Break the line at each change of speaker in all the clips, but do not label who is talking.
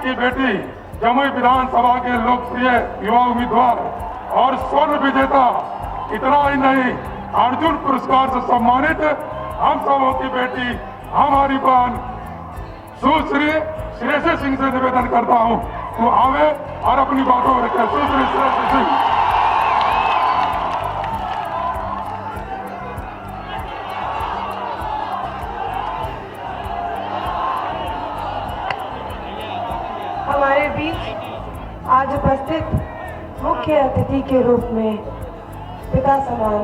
की बेटी जमुई विधानसभा के लोकप्रिय युवा उम्मीदवार और स्वर्ण विजेता, इतना ही नहीं अर्जुन पुरस्कार से सम्मानित हम सबों की बेटी हमारी बहन सुश्री श्रेयसी सिंह से निवेदन करता हूं वो आवे और अपनी बातों रखे। सुश्री श्रेयसी सिंह।
हमारे बीच आज उपस्थित मुख्य अतिथि के रूप में पिता समान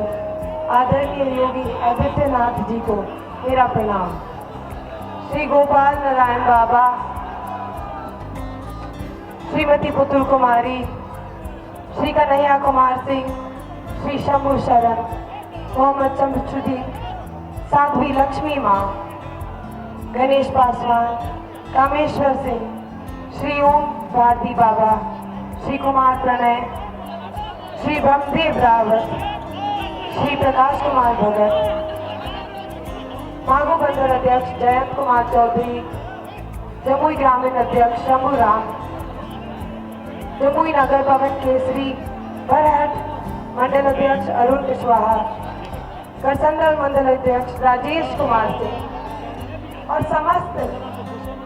आदरणीय योगी आदित्यनाथ जी को मेरा प्रणाम। श्री गोपाल नारायण बाबा, श्रीमती पुतुल कुमारी, श्री कन्हैया कुमार सिंह, श्री शंभू शरण, मोहम्मद शमसुद्दीन, साध्वी लक्ष्मी माँ, गणेश पासवान, कामेश्वर सिंह, श्री ओम भारती बाबा, श्री कुमार प्रणय, श्री ब्रह्मदेव रावत, श्री प्रकाश कुमार भगत, माघो बंदर अध्यक्ष जयंत कुमार चौधरी, जमुई ग्रामीण अध्यक्ष शंभू राम, जमुई नगर भवन केसरी बरहट मंडल अध्यक्ष अरुण कुशवाहा, करसंगल मंडल अध्यक्ष राजेश कुमार सिंह और समस्त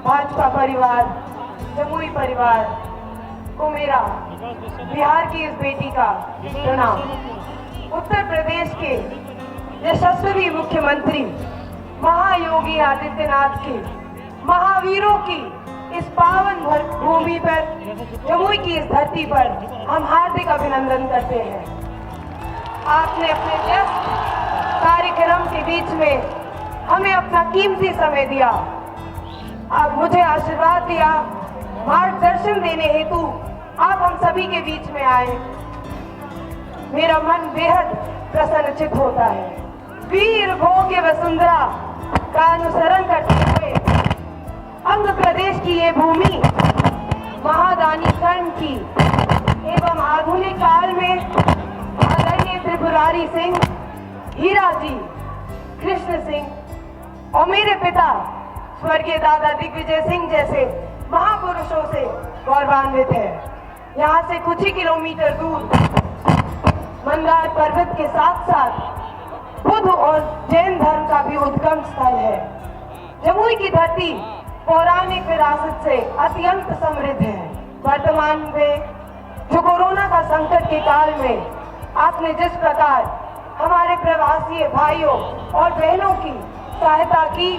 भाजपा परिवार, जमुई परिवार को मेरा बिहार की इस बेटी का प्रणाम। उत्तर प्रदेश के यशस्वी मुख्यमंत्री महायोगी आदित्यनाथ के महावीरों की इस पावन भूमि पर, जमुई की इस धरती पर हम हार्दिक अभिनंदन करते हैं। आपने अपने व्यस्त कार्यक्रम के बीच में हमें अपना कीमती समय दिया, आप मुझे आशीर्वाद दिया, मार्गदर्शन देने हेतु आप हम सभी के बीच में आए। मेरा मन बेहद प्रसन्नचित होता है। वीर भोग्य वसुंधरा का अनुसरण करते हुए अंग प्रदेश की ये भूमि महादानी कर्ण की एवं आधुनिक काल में आदरणीय त्रिपुरारी सिंह, हीरा जी, कृष्ण सिंह और मेरे पिता स्वर्गीय दादा दिग्विजय सिंह जैसे महापुरुषों से गौरवान्वित है। यहाँ से कुछ ही किलोमीटर दूर मंदार पर्वत के साथ साथ बुद्ध और जैन धर्म का भी उद्गम स्थल है। जमुई की धरती पौराणिक विरासत से अत्यंत समृद्ध है। वर्तमान में जो कोरोना का संकट के काल में आपने जिस प्रकार हमारे प्रवासी भाइयों और बहनों की सहायता की,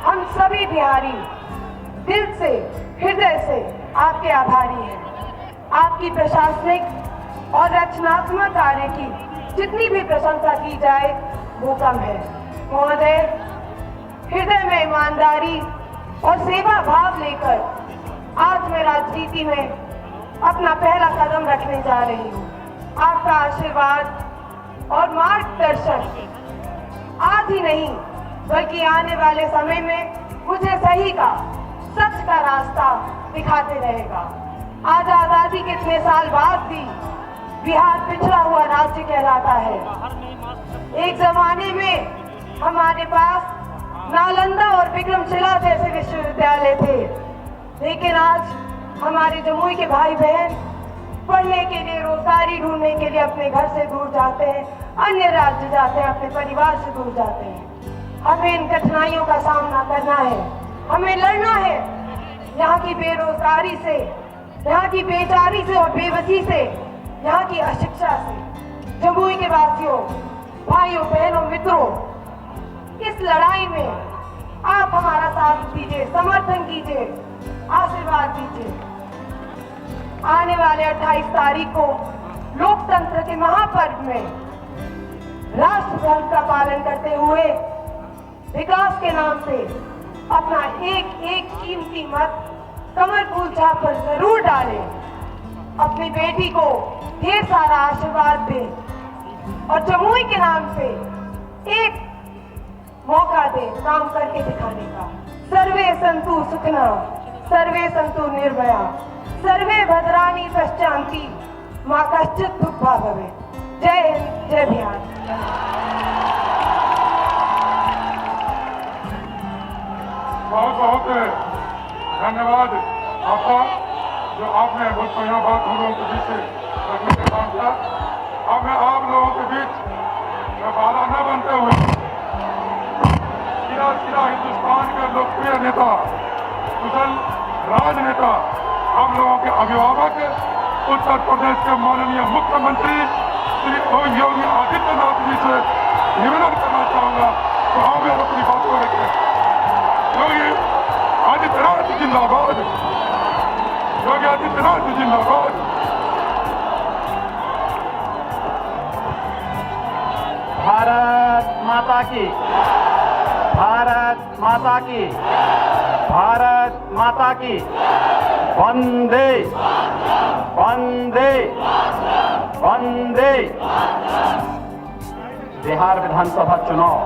हम सभी बिहारी दिल से, हृदय से आपके आभारी हैं। आपकी प्रशासनिक और रचनात्मक कार्य की जितनी भी प्रशंसा की जाए वो कम है। महोदय, हृदय में ईमानदारी और सेवा भाव लेकर आज मैं राजनीति में अपना पहला कदम रखने जा रही हूँ। आपका आशीर्वाद और मार्गदर्शन आज ही नहीं बल्कि आने वाले समय में मुझे सही का, सच का रास्ता दिखाते रहेगा। आज आजादी के इतने साल बाद भी बिहार पिछड़ा हुआ राज्य कहलाता है। एक जमाने में हमारे पास नालंदा और विक्रमशिला जैसे विश्वविद्यालय थे, लेकिन आज हमारे जमुई के भाई बहन पढ़ने के लिए, रोजगारी ढूंढने के लिए अपने घर से दूर जाते हैं, अन्य राज्य जाते हैं, अपने परिवार से दूर जाते हैं। हमें इन कठिनाइयों का सामना करना है, हमें लड़ना है यहाँ की बेरोजगारी से, यहाँ की बेचारी से और बेबसी से, यहाँ की अशिक्षा से। जमुई के वासियों, भाइयों, बहनों, मित्रों, इस लड़ाई में आप हमारा साथ दीजिए, समर्थन कीजिए, आशीर्वाद दीजिए। आने वाले 28 तारीख को लोकतंत्र के महापर्व में राष्ट्रधर्म का पालन करते हुए विकास के नाम से अपना एक एक कीमती मत कमल फूल छाप पर जरूर डालें। अपनी बेटी को ढेर सारा आशीर्वाद दें और जमुई के नाम से एक मौका दें काम करके दिखाने का। सर्वे सन्तु सुखिनः, सर्वे सन्तु निर्भया, सर्वे भद्राणि पश्यन्ति, मां कश्चित् दुःखभाग् भवेत्। जय हिंद, जय बिहार।
बहुत बहुत धन्यवाद आपका जो आपने मुझको यहाँ बात हम लोगों के बीच से रखने का काम किया। अब मैं आप लोगों के बीच में बाधा न बनते हुए सीधा हिंदुस्तान के लोकप्रिय नेता, कुशल राजनेता, हम लोगों के अभिभावक, उत्तर प्रदेश के माननीय मुख्यमंत्री श्री योगी आदित्यनाथ जी से निवेदन करना चाहूंगा तो हमें अपनी बात को रखें। योगी आदित्यनाथ जिंदाबाद, योगी आदित्यनाथ जिंदाबाद।
भारत माता की, भारत माता की, भारत माता की। वंदे वंदे वंदे। बिहार विधानसभा चुनाव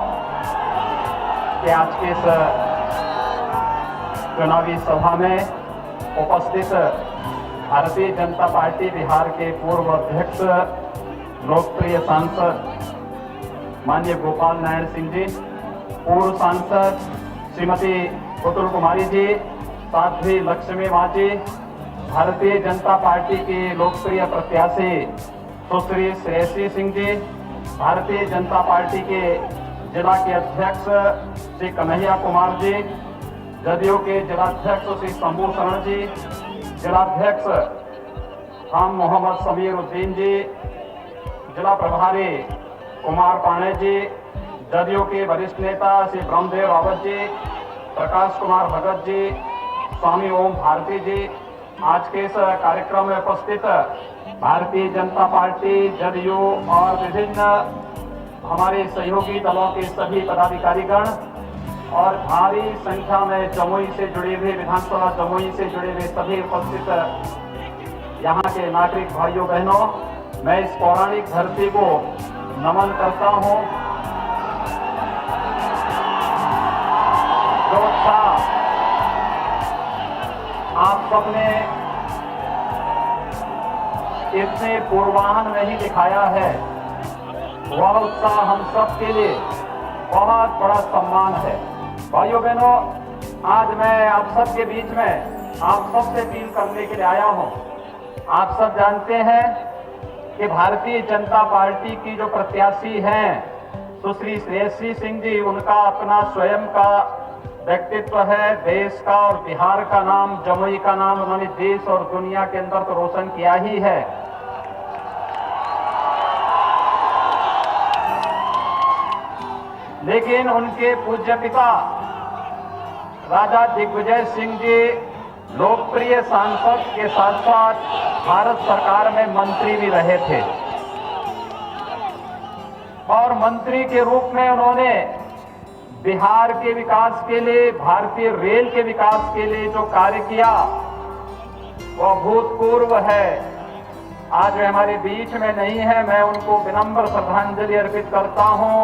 के आज के इस चुनावी सभा में उपस्थित भारतीय जनता पार्टी बिहार के पूर्व अध्यक्ष, लोकप्रिय सांसद माननीय गोपाल नारायण सिंह जी, पूर्व सांसद श्रीमती पुतुल कुमारी जी, साध्वी लक्ष्मी माँ जी, भारतीय जनता पार्टी की लोकप्रिय प्रत्याशी सुश्री श्रेयसी सिंह जी, भारतीय जनता पार्टी के जिला के अध्यक्ष श्री कन्हैया कुमार जी, जदयू के जिलाध्यक्ष श्री शंभू शरण जी, जिलाध्यक्ष राम मोहम्मद समीर उद्दीन जी, जिला प्रभारी कुमार पांडे जी, जदयू के वरिष्ठ नेता श्री ब्रह्मदेव रावत जी, प्रकाश कुमार भगत जी, स्वामी ओम भारती जी, आज के इस कार्यक्रम में उपस्थित भारतीय जनता पार्टी, जदयू और विभिन्न हमारे सहयोगी दलों के सभी पदाधिकारीगण और भारी संख्या में जमुई से जुड़े हुए, विधानसभा जमुई से जुड़े हुए सभी उपस्थित यहाँ के नागरिक भाइयों बहनों, मैं इस पौराणिक धरती को नमन करता हूँ। जो उत्साह आप सबने इतने पूर्वाहन में ही दिखाया है, वह उत्साह हम सब के लिए बहुत बड़ा सम्मान है। भाइयों बहनों, आज मैं आप सबके बीच में आप सबसे अपील करने के लिए आया हूं। आप सब जानते हैं कि भारतीय जनता पार्टी की जो प्रत्याशी हैं सुश्री श्रेयसी सिंह जी, उनका अपना स्वयं का व्यक्तित्व है। देश का और बिहार का नाम, जमुई का नाम उन्होंने देश और दुनिया के अंदर तो रोशन किया ही है। लेकिन उनके पूज्य पिता राजा दिग्विजय सिंह जी लोकप्रिय सांसद के साथ साथ भारत सरकार में मंत्री भी रहे थे और मंत्री के रूप में उन्होंने बिहार के विकास के लिए, भारतीय रेल के विकास के लिए जो कार्य किया वह भूतपूर्व है। आज वे हमारे बीच में नहीं है, मैं उनको विनम्र श्रद्धांजलि अर्पित करता हूं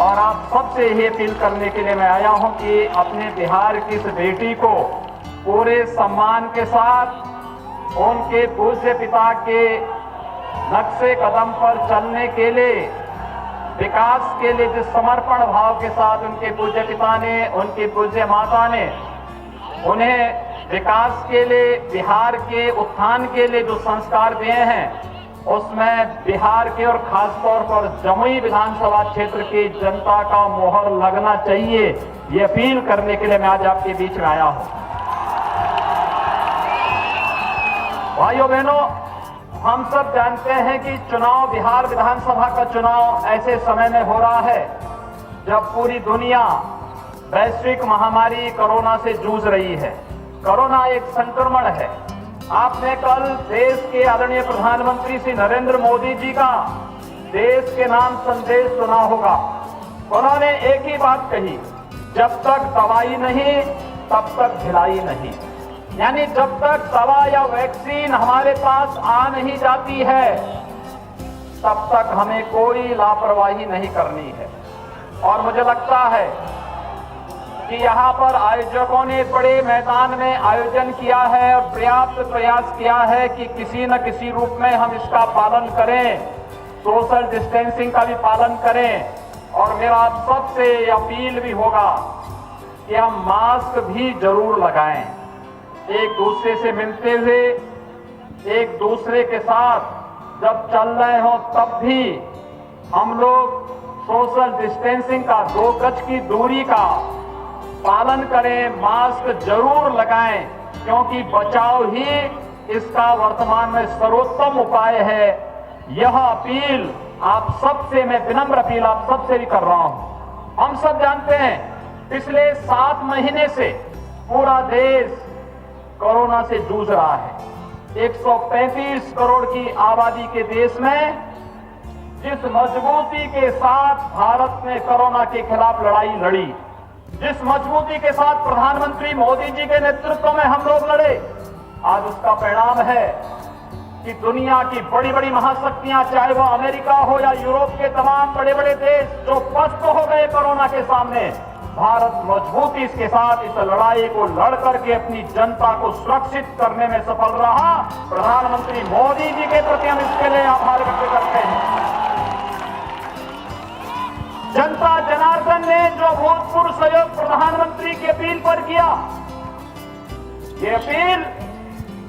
और आप सबसे यही अपील करने के लिए मैं आया हूं कि अपने बिहार की इस बेटी को पूरे सम्मान के साथ उनके पूज्य पिता के नक्शे कदम पर चलने के लिए, विकास के लिए जिस समर्पण भाव के साथ उनके पूज्य पिता ने, उनकी पूज्य माता ने उन्हें विकास के लिए, बिहार के उत्थान के लिए जो संस्कार दिए हैं, उसमें बिहार के और खास तौर पर जमुई विधानसभा क्षेत्र की जनता का मोहर लगना चाहिए। ये अपील करने के लिए मैं आज आपके बीच में आया हूं। भाइयों बहनों, हम सब जानते हैं कि चुनाव, बिहार विधानसभा का चुनाव ऐसे समय में हो रहा है जब पूरी दुनिया वैश्विक महामारी कोरोना से जूझ रही है। कोरोना एक संक्रमण है। आपने कल देश के आदरणीय प्रधानमंत्री श्री नरेंद्र मोदी जी का देश के नाम संदेश सुना होगा। उन्होंने एक ही बात कही, जब तक दवाई नहीं तब तक ढिलाई नहीं। यानी जब तक दवा या वैक्सीन हमारे पास आ नहीं जाती है तब तक हमें कोई लापरवाही नहीं करनी है। और मुझे लगता है कि यहाँ पर आयोजकों ने बड़े मैदान में आयोजन किया है और पर्याप्त प्रयास किया है कि किसी न किसी रूप में हम इसका पालन करें, सोशल डिस्टेंसिंग का भी पालन करें। और मेरा आप सबसे अपील भी होगा कि हम मास्क भी जरूर लगाएं। एक दूसरे से मिलते हुए, एक दूसरे के साथ जब चल रहे हो तब भी हम लोग सोशल डिस्टेंसिंग का, 2 गज की दूरी का पालन करें, मास्क जरूर लगाएं, क्योंकि बचाव ही इसका वर्तमान में सर्वोत्तम उपाय है। यह अपील आप सबसे, मैं विनम्र अपील आप सबसे भी कर रहा हूं। हम सब जानते हैं पिछले 7 महीने से पूरा देश कोरोना से जूझ रहा है। 135 करोड़ की आबादी के देश में जिस मजबूती के साथ भारत ने कोरोना के खिलाफ लड़ाई लड़ी, जिस मजबूती के साथ प्रधानमंत्री मोदी जी के नेतृत्व में हम लोग लड़े, आज उसका परिणाम है कि दुनिया की बड़ी बड़ी महाशक्तियां, चाहे वो अमेरिका हो या यूरोप के तमाम बड़े बड़े देश, जो पस्त हो गए कोरोना के सामने, भारत मजबूती के साथ इस लड़ाई को लड़ करके अपनी जनता को सुरक्षित करने में सफल रहा। प्रधानमंत्री मोदी जी के प्रति हम इसके लिए आभार व्यक्त करते हैं। जनता जनार्दन ने जो भूतपूर्व सहयोग प्रधानमंत्री की अपील पर किया, ये अपील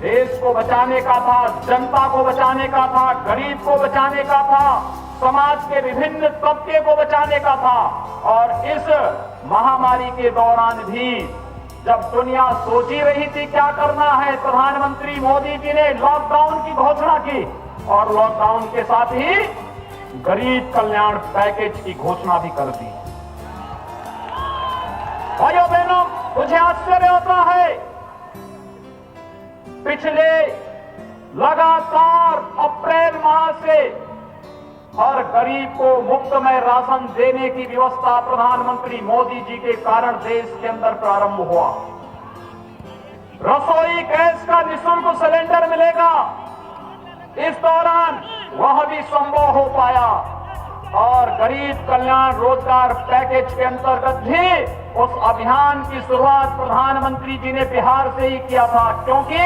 देश को बचाने का था, जनता को बचाने का था, गरीब को बचाने का था, समाज के विभिन्न तबके को बचाने का था। और इस महामारी के दौरान भी जब दुनिया सोच ही रही थी क्या करना है, प्रधानमंत्री मोदी जी ने लॉकडाउन की घोषणा की और लॉकडाउन के साथ ही गरीब कल्याण पैकेज की घोषणा भी कर दी। भाइयों बहनों, मुझे आश्चर्य होता है, पिछले लगातार अप्रैल माह से हर गरीब को मुफ्त में राशन देने की व्यवस्था प्रधानमंत्री मोदी जी के कारण देश के अंदर प्रारंभ हुआ। रसोई गैस का निःशुल्क सिलेंडर मिलेगा, इस दौरान वह भी संभव हो पाया। और गरीब कल्याण रोजगार पैकेज के अंतर्गत भी उस अभियान की शुरुआत प्रधानमंत्री जी ने बिहार से ही किया था, क्योंकि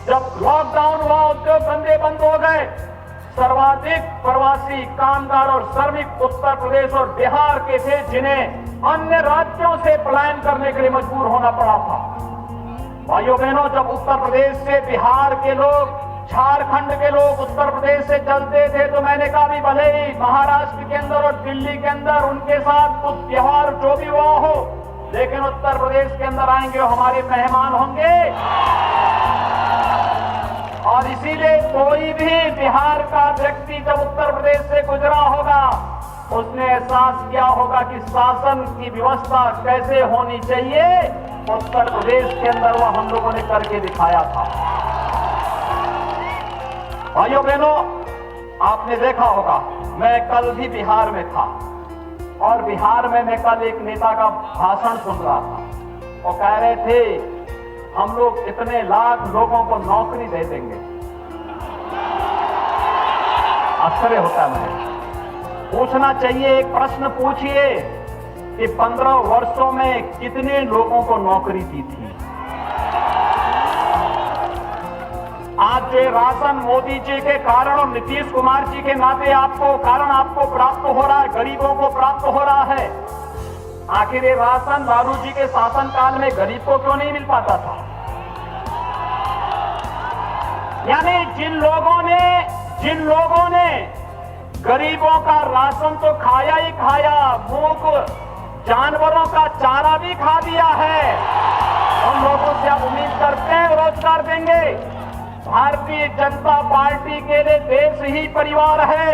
जब लॉकडाउन हुआ, उद्योग धंधे बंद हो गए, सर्वाधिक प्रवासी कामगार और श्रमिक उत्तर प्रदेश और बिहार के थे, जिन्हें अन्य राज्यों से पलायन करने के लिए मजबूर होना पड़ा था। भाइयों बहनों, जब उत्तर प्रदेश से बिहार के लोग, झारखंड के लोग उत्तर प्रदेश से चलते थे, तो मैंने कहा भी भले ही महाराष्ट्र के अंदर और दिल्ली के अंदर उनके साथ कुछ त्योहार जो भी हुआ हो, लेकिन उत्तर प्रदेश के अंदर आएंगे, हमारे मेहमान होंगे। और इसीलिए कोई भी बिहार का व्यक्ति जब उत्तर प्रदेश से गुजरा होगा, उसने एहसास किया होगा कि शासन की व्यवस्था कैसे होनी चाहिए। उत्तर प्रदेश के अंदर वह हम लोगों ने करके दिखाया था। भाइयों बहनों, आपने देखा होगा, मैं कल भी बिहार में था और बिहार में मैं कल एक नेता का भाषण सुन रहा था। वो कह रहे थे हम लोग इतने लाख लोगों को नौकरी दे देंगे। आश्चर्य होता है। पूछना चाहिए, एक प्रश्न पूछिए कि 15 वर्षों में कितने लोगों को नौकरी दी थी। आज ये राशन मोदी जी के कारण और नीतीश कुमार जी के नाते आपको प्राप्त हो रहा है, गरीबों को प्राप्त हो रहा है। आखिर ये राशन लालू जी के शासनकाल में गरीब को क्यों नहीं मिल पाता था? यानी जिन लोगों ने गरीबों का राशन तो खाया ही खाया, मूक जानवरों का चारा भी खा दिया है, हम लोगों से आप उम्मीद करते हैं रोजगार देंगे। भारतीय जनता पार्टी के लिए देश ही परिवार है।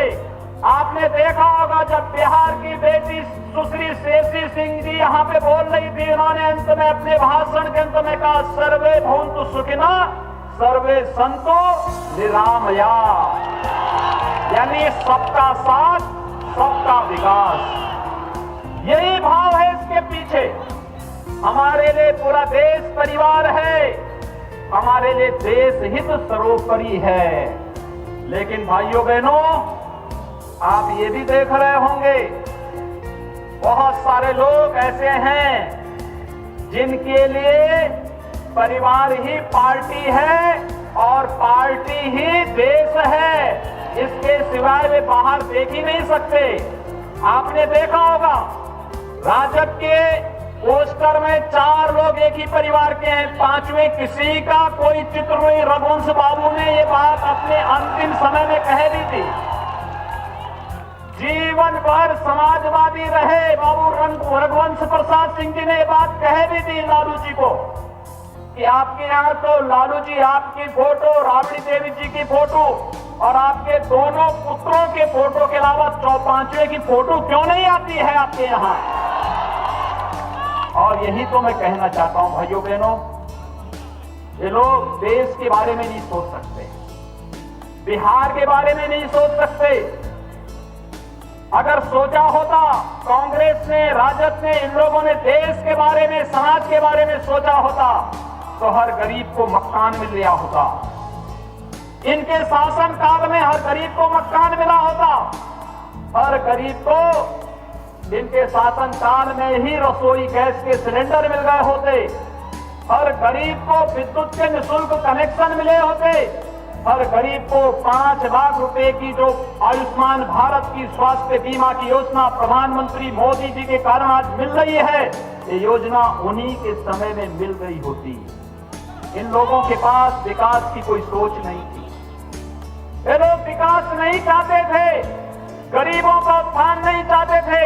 आपने देखा होगा, जब बिहार की बेटी सुश्री शेषी सिंह जी यहाँ पे बोल रही थी, उन्होंने अंत में अपने भाषण के अंत में कहा, सर्वे भवन्तु सुखिनः सर्वे सन्तु निरामया। यानी सबका साथ, सबका विकास, यही भाव है इसके पीछे। हमारे लिए पूरा देश परिवार है, हमारे लिए देश हित सर्वोपरि है। लेकिन भाइयों बहनों, आप ये भी देख रहे होंगे, बहुत सारे लोग ऐसे हैं जिनके लिए परिवार ही पार्टी है और पार्टी ही देश है, इसके सिवाय वे बाहर देख ही नहीं सकते। आपने देखा होगा, राजग के पोस्टर में 4 लोग एक ही परिवार के हैं, पांचवें किसी का कोई चित्र नहीं। रघुवंश बाबू ने ये बात अपने अंतिम समय में कह दी थी। जीवन भर समाजवादी रहे बाबू रघुवंश प्रसाद सिंह जी ने ये बात कह दी थी लालू जी को कि आपके यहाँ तो लालू जी आपकी फोटो, राबड़ी देवी जी की फोटो और आपके दोनों पुत्रों के फोटो के अलावा पांचवें की फोटो क्यों नहीं आती है आपके यहाँ। और यही तो मैं कहना चाहता हूं भाइयों बहनों, ये लोग देश के बारे में नहीं सोच सकते, बिहार के बारे में नहीं सोच सकते। अगर सोचा होता, कांग्रेस ने, राजद ने, इन लोगों ने देश के बारे में, समाज के बारे में सोचा होता तो हर गरीब को मकान मिल गया होता। इनके शासन काल में हर गरीब को मकान मिला होता। हर गरीब को इनके शासन काल में ही रसोई गैस के सिलेंडर मिल गए होते। हर गरीब को विद्युत के निःशुल्क कनेक्शन मिले होते। हर गरीब को 5 लाख रुपए की जो आयुष्मान भारत की स्वास्थ्य बीमा की योजना प्रधानमंत्री मोदी जी के कारण आज मिल रही है, ये योजना उन्हीं के समय में मिल गई होती। इन लोगों के पास विकास की कोई सोच नहीं थी। ये लोग विकास नहीं चाहते थे, गरीबों का उत्थान नहीं चाहते थे।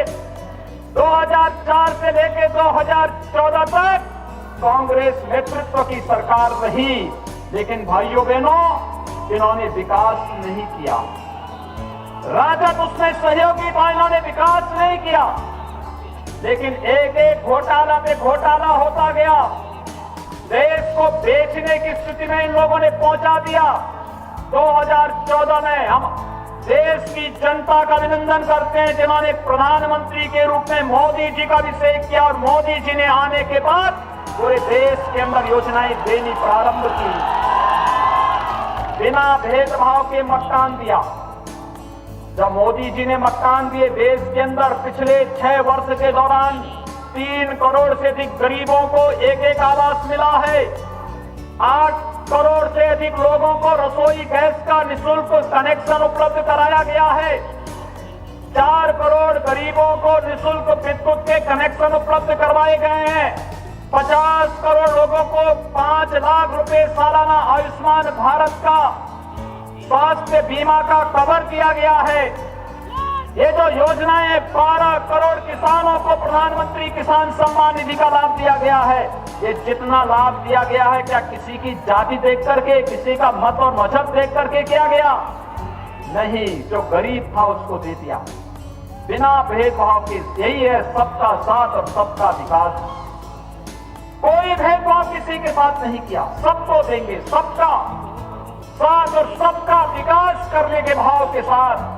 2004 से लेकर 2014 तक कांग्रेस नेतृत्व की सरकार रही, लेकिन भाइयों बहनों इन्होंने विकास नहीं किया। राजद उसमें सहयोगी था, इन्होंने विकास नहीं किया। लेकिन एक एक घोटाला पे घोटाला होता गया। देश को बेचने की स्थिति में इन लोगों ने पहुंचा दिया। 2014 में हम देश की जनता का अभिनंदन करते हैं जिन्होंने प्रधानमंत्री के रूप में मोदी जी का अभिषेक किया और मोदी जी ने आने के बाद पूरे देश के अंदर योजनाएं देनी प्रारंभ की। बिना भेदभाव के मकान दिया। जब मोदी जी ने मकान दिए देश के अंदर, पिछले 6 वर्ष के दौरान 3 करोड़ से अधिक गरीबों को एक आवास मिला है। 8 करोड़ से अधिक लोगों को रसोई गैस का निःशुल्क कनेक्शन उपलब्ध कराया गया है। 4 करोड़ गरीबों को निःशुल्क विद्युत के कनेक्शन उपलब्ध करवाए गए हैं। 50 करोड़ लोगों को 5 लाख रुपए सालाना आयुष्मान भारत का स्वास्थ्य बीमा का कवर किया गया है। ये जो योजनाएं 12 करोड़ किसानों को प्रधानमंत्री किसान सम्मान निधि का लाभ दिया गया है। ये जितना लाभ दिया गया है क्या किसी की जाति देख करके, किसी का मत और मजहब देख करके किया गया? नहीं, जो गरीब था उसको दे दिया बिना भेदभाव के। यही है सबका साथ और सबका विकास। कोई भेदभाव किसी के साथ नहीं किया, सबको देंगे, सबका साथ और सबका विकास करने के भाव के साथ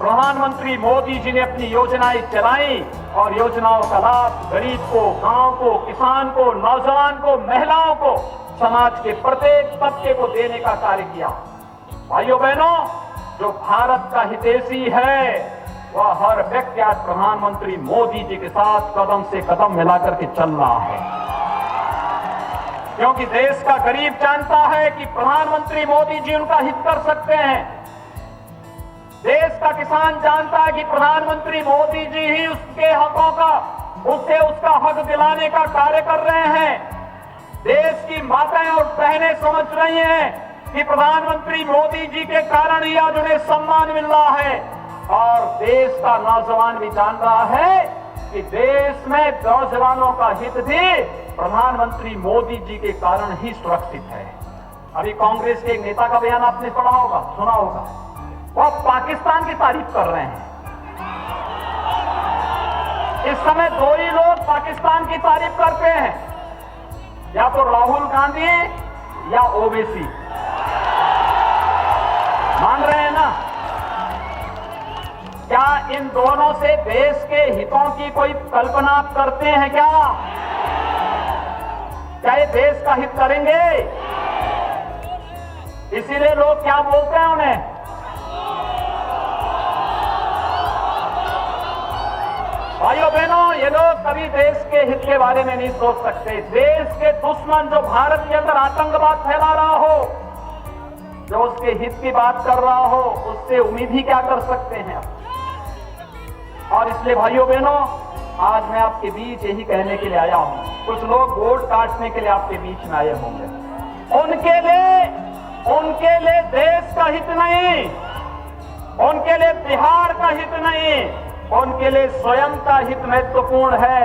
प्रधानमंत्री मोदी जी ने अपनी योजनाएं चलाई और योजनाओं का लाभ गरीब को, गांव को, किसान को, नौजवान को, महिलाओं को, समाज के प्रत्येक तबके को देने का कार्य किया। भाइयों बहनों, जो भारत का हितैषी है वह हर व्यक्ति आज प्रधानमंत्री मोदी जी के साथ कदम से कदम मिलाकर के चल रहा है, क्योंकि देश का गरीब जानता है कि प्रधानमंत्री मोदी जी उनका हित कर सकते हैं। देश का किसान जानता है कि प्रधानमंत्री मोदी जी ही उसके हकों का, उसे उसका हक दिलाने का कार्य कर रहे हैं। देश की माताएं और बहनें समझ रही हैं कि प्रधानमंत्री मोदी जी के कारण ही आज उन्हें सम्मान मिल रहा है। और देश का नौजवान भी जान रहा है कि देश में नौजवानों का हित भी प्रधानमंत्री मोदी जी के कारण ही सुरक्षित है। अभी कांग्रेस के एक नेता का बयान आपने पढ़ा होगा, सुना होगा, वह पाकिस्तान की तारीफ कर रहे हैं। इस समय 2 ही लोग पाकिस्तान की तारीफ करते हैं, या तो राहुल गांधी या ओवैसी। मान रहे हैं ना? क्या इन दोनों से देश के हितों की कोई कल्पना आप करते हैं क्या? क्या ये देश का हित करेंगे? इसीलिए लोग क्या बोलते हैं उन्हें? भाइयों बहनों, ये लोग कभी देश के हित के बारे में नहीं सोच सकते। देश के दुश्मन जो भारत के अंदर आतंकवाद फैला रहा हो, जो उसके हित की बात कर रहा हो, उससे उम्मीद ही क्या कर सकते हैं। और इसलिए भाइयों बहनों, आज मैं आपके बीच यही कहने के लिए आया हूं। कुछ लोग वोट काटने के लिए आपके बीच में आए होंगे। उनके लिए देश का हित नहीं, उनके लिए बिहार का हित नहीं, उनके लिए स्वयं का हित महत्वपूर्ण है।